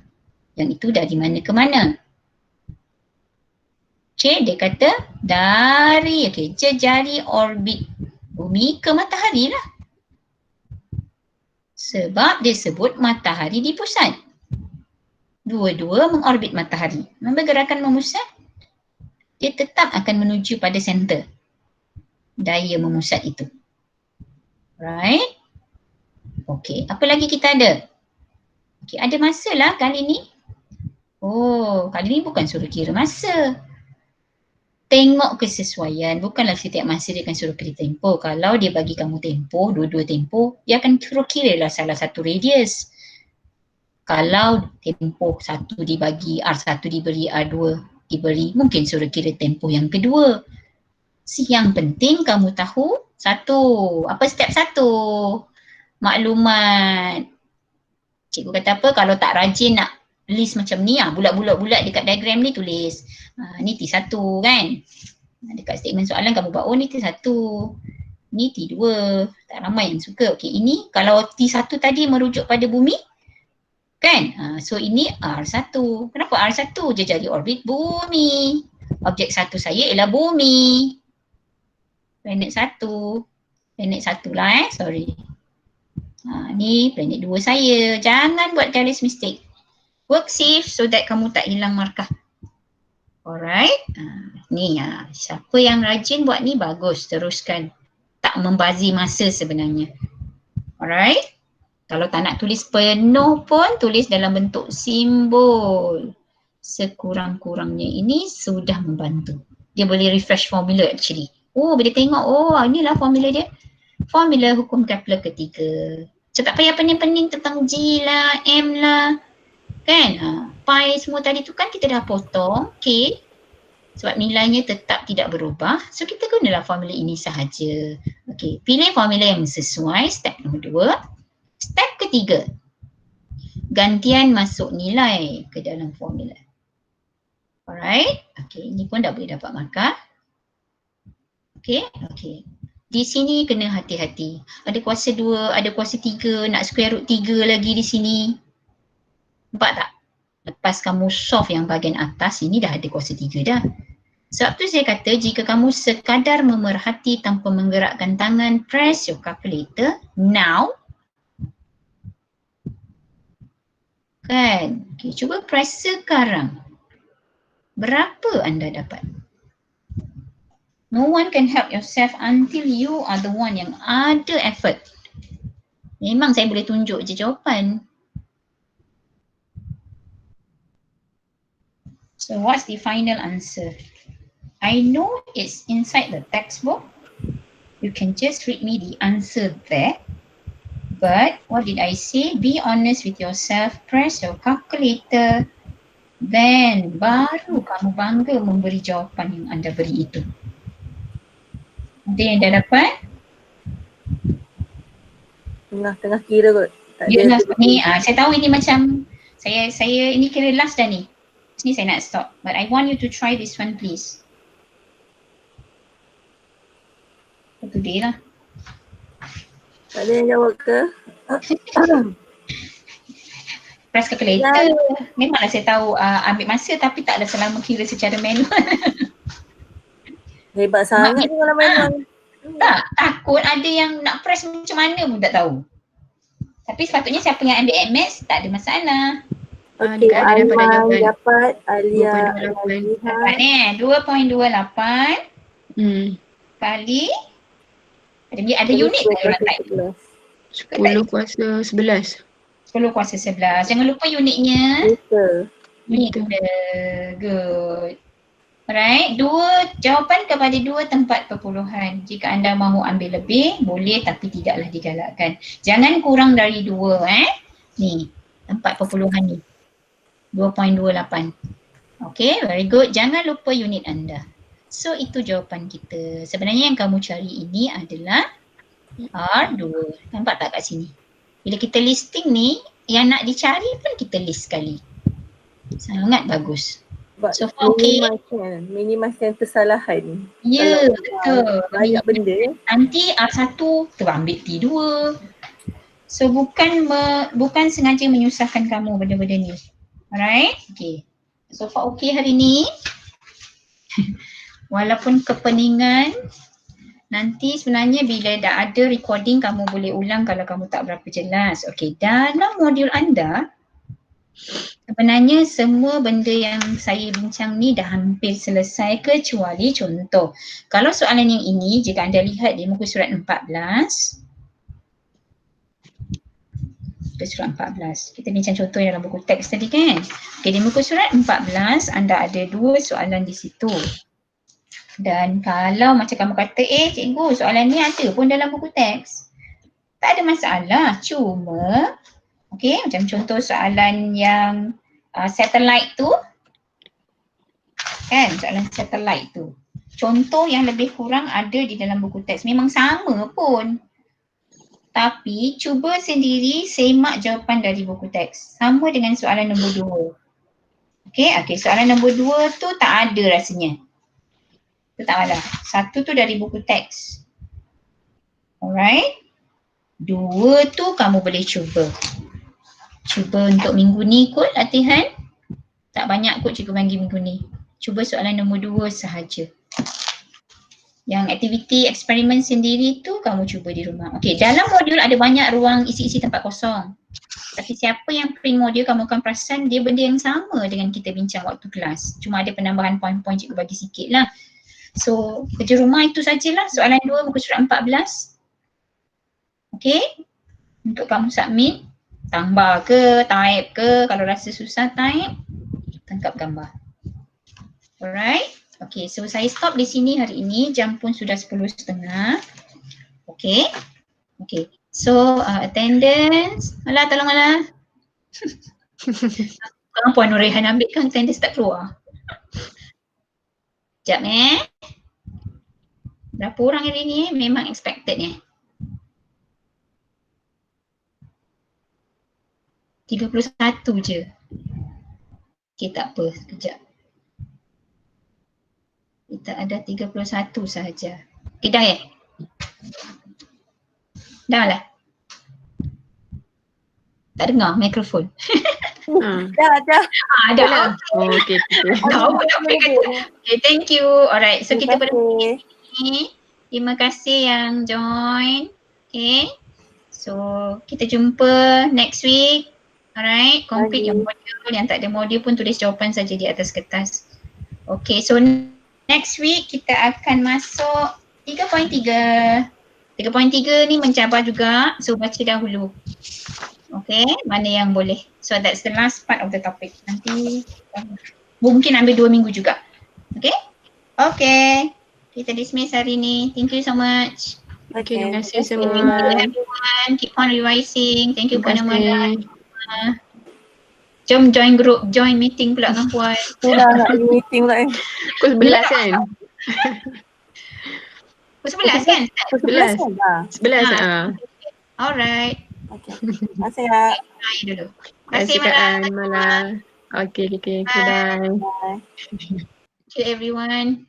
S1: Yang itu dari mana ke mana? Okay, dia kata dari jejari orbit bumi ke matahari lah. Sebab dia sebut matahari di pusat. Dua-dua mengorbit matahari. Memang gerakan memusat, dia tetap akan menuju pada center. Daya memusat itu. Right? Okay, apa lagi kita ada? Okay, ada masa lah kali ni. Oh, kali ni bukan suruh kira masa. Tengok kesesuaian. Bukanlah setiap masa dia akan suruh kira tempoh. Kalau dia bagi kamu tempoh, dua-dua tempoh, dia akan suruh kira lah salah satu radius. Kalau tempoh 1 dibagi, R1 diberi, R2 diberi, mungkin suruh kira tempoh yang kedua. Yang penting kamu tahu satu. Apa step 1? Maklumat. Cikgu kata apa, kalau tak rajin nak list macam ni, bulat-bulat dekat diagram ni tulis. Ni T1 kan. Dekat statement soalan kamu buat, oh ni T1. Ni T2. Tak ramai yang suka. Okey, ini kalau T1 tadi merujuk pada bumi, kan? So ini R1. Kenapa R1? Dia jadi orbit bumi. Objek satu saya ialah bumi. Planet 1. Planet 1 lah sorry. Ni planet 2 saya. Jangan buat garis mistik. Work safe so that kamu tak hilang markah. Alright. Ni siapa yang rajin buat ni bagus. Teruskan. Tak membazir masa sebenarnya. Alright. Kalau tak nak tulis penuh pun tulis dalam bentuk simbol. Sekurang-kurangnya ini sudah membantu. Dia boleh refresh formula actually. Oh boleh tengok, oh inilah formula dia. Formula hukum Kepler ketiga. So tak payah pening-pening tentang G lah, M lah. Kan? Pi semua tadi tu kan kita dah potong, K. Sebab nilainya tetap tidak berubah. So kita gunalah formula ini sahaja. Okey, pilih formula yang sesuai, step nombor 2. Step ketiga. Gantian masuk nilai ke dalam formula. Alright. Okey, ini pun dah boleh dapat markah. Okey, okey. Di sini kena hati-hati. Ada kuasa 2, ada kuasa 3, nak square root 3 lagi di sini. Nampak tak? Lepas kamu solve yang bahagian atas, ini dah ada kuasa 3 dah. Sebab tu saya kata jika kamu sekadar memerhati tanpa menggerakkan tangan, press your calculator now. Kan? Okay, cuba press sekarang. Berapa anda dapat? No one can help yourself until you are the one yang ada effort. Memang saya boleh tunjuk je jawapan. So what's the final answer? I know it's inside the textbook. You can just read me the answer there. But what did I say? Be honest with yourself. Press your calculator. Then baru kamu bangga memberi jawapan yang anda beri itu. Ada yang dah dapat?
S2: Tengah kira kot. Tak
S1: Ya
S2: ada.
S1: ni saya tahu ini macam saya ini kira last dah ni. Sini saya nak stop. But I want you to try this one please. Today lah.
S2: Tak ada yang jawab ke?
S1: Press calculator. Memanglah saya tahu ambil masa tapi tak ada selama kira secara manual.
S2: Hebat sangat ni kalau manual.
S1: Tak, takut ada yang nak press macam mana pun tak tahu. Tapi sepatutnya siapa yang ambil admits tak ada masalah.
S2: Okey, Aiman dapat, Alia
S1: dapat 2.28 kali ada unit tak orang type?
S3: 10 kuasa 11.
S1: 10 kuasa 11. Jangan lupa unitnya. Meter. Good. Alright, jawapan kepada 2 tempat perpuluhan. Jika anda mahu ambil lebih, boleh tapi tidaklah digalakkan. Jangan kurang dari 2 Ni, tempat perpuluhan ni. 2.28. Okay, very good. Jangan lupa unit anda. So, itu jawapan kita. Sebenarnya yang kamu cari ini adalah R2. Nampak tak kat sini? Bila kita listing ni, yang nak dicari pun kita list sekali. Sangat bagus. So far okay.
S2: Minimize kesalahan.
S1: Ya, betul.
S2: Banyak benda.
S1: Nanti R1 terambil T2. So bukan sengaja menyusahkan kamu benda-benda ni. Alright? Okay. So far okay hari ni. Walaupun kepeningan, nanti sebenarnya bila dah ada recording kamu boleh ulang kalau kamu tak berapa jelas. Okay, dalam modul anda sebenarnya semua benda yang saya bincang ni dah hampir selesai kecuali contoh. Kalau soalan yang ini jika anda lihat di muka surat 14. Muka surat 14. Kita bincang contoh dalam buku teks tadi kan. Okay, di muka surat 14 anda ada 2 soalan di situ. Dan kalau macam kamu kata cikgu soalan ni ada pun dalam buku teks. Tak ada masalah. Cuma okay, macam contoh soalan yang satellite tu. Kan soalan satellite tu. Contoh yang lebih kurang ada di dalam buku teks. Memang sama pun. Tapi cuba sendiri semak jawapan dari buku teks. Sama dengan soalan nombor 2. Okey, soalan nombor 2 tu tak ada rasanya. Tu tak malah. 1 tu dari buku teks. Alright. 2 tu kamu boleh cuba. Cuba untuk minggu ni kot latihan. Tak banyak kot cikgu bagi minggu ni. Cuba soalan nombor 2 sahaja. Yang aktiviti eksperimen sendiri tu kamu cuba di rumah. Okey, dalam modul ada banyak ruang isi-isi tempat kosong. Tapi siapa yang print modul kamu akan perasan dia benda yang sama dengan kita bincang waktu kelas. Cuma ada penambahan poin-poin cikgu bagi sikit lah. So, kerja rumah itu sajalah. Soalan 2 muka surat 14. Okey, untuk kamu submit. Tambah ke, type ke, kalau rasa susah type, tangkap gambar. Alright. Okay, so saya stop di sini hari ini. Jam pun sudah 10.30. Okay. Okay. So, attendance. Alah, tolong alah. Sekarang Puan Nurrehan ambil kan attendance tak keluar. Sekejap Berapa orang hari ni memang expected ni. 31 je. Okay, tak apa. Sekejap. Kita ada 31 sahaja. Okay, dah Dah lah. Tak dengar mikrofon.
S2: Dah.
S1: Dah.
S3: Oh, okay.
S1: Okay, thank you. Alright, so kita berhenti sini. Terima kasih yang join. Okay. So, kita jumpa next week. Alright, complete yang modul. Yang tak ada modul pun tulis jawapan saja di atas kertas. Okay, so next week kita akan masuk 3.3. 3.3 ni mencabar juga. So, baca dahulu. Okay, mana yang boleh. So that's the last part of the topic. Nanti mungkin ambil 2 minggu juga. Okay? Okay. Kita dismiss hari ni. Thank you so much.
S3: Okay, terima kasih semua.
S1: Thank you everyone. Keep on revising. Thank you Puan Amanda. Jom join group, join meeting pula dengan Puan.
S2: Dah nak meeting pula
S3: Pukul 11 kan?
S1: Pukul 11 kan?
S3: 11. 11.
S1: Alright.
S2: Okay. Terima kasih ya.
S1: Bye dulu.
S3: Terima kasih Kak An, Mala. Okay, bye.
S2: Bye.
S1: Thank you everyone.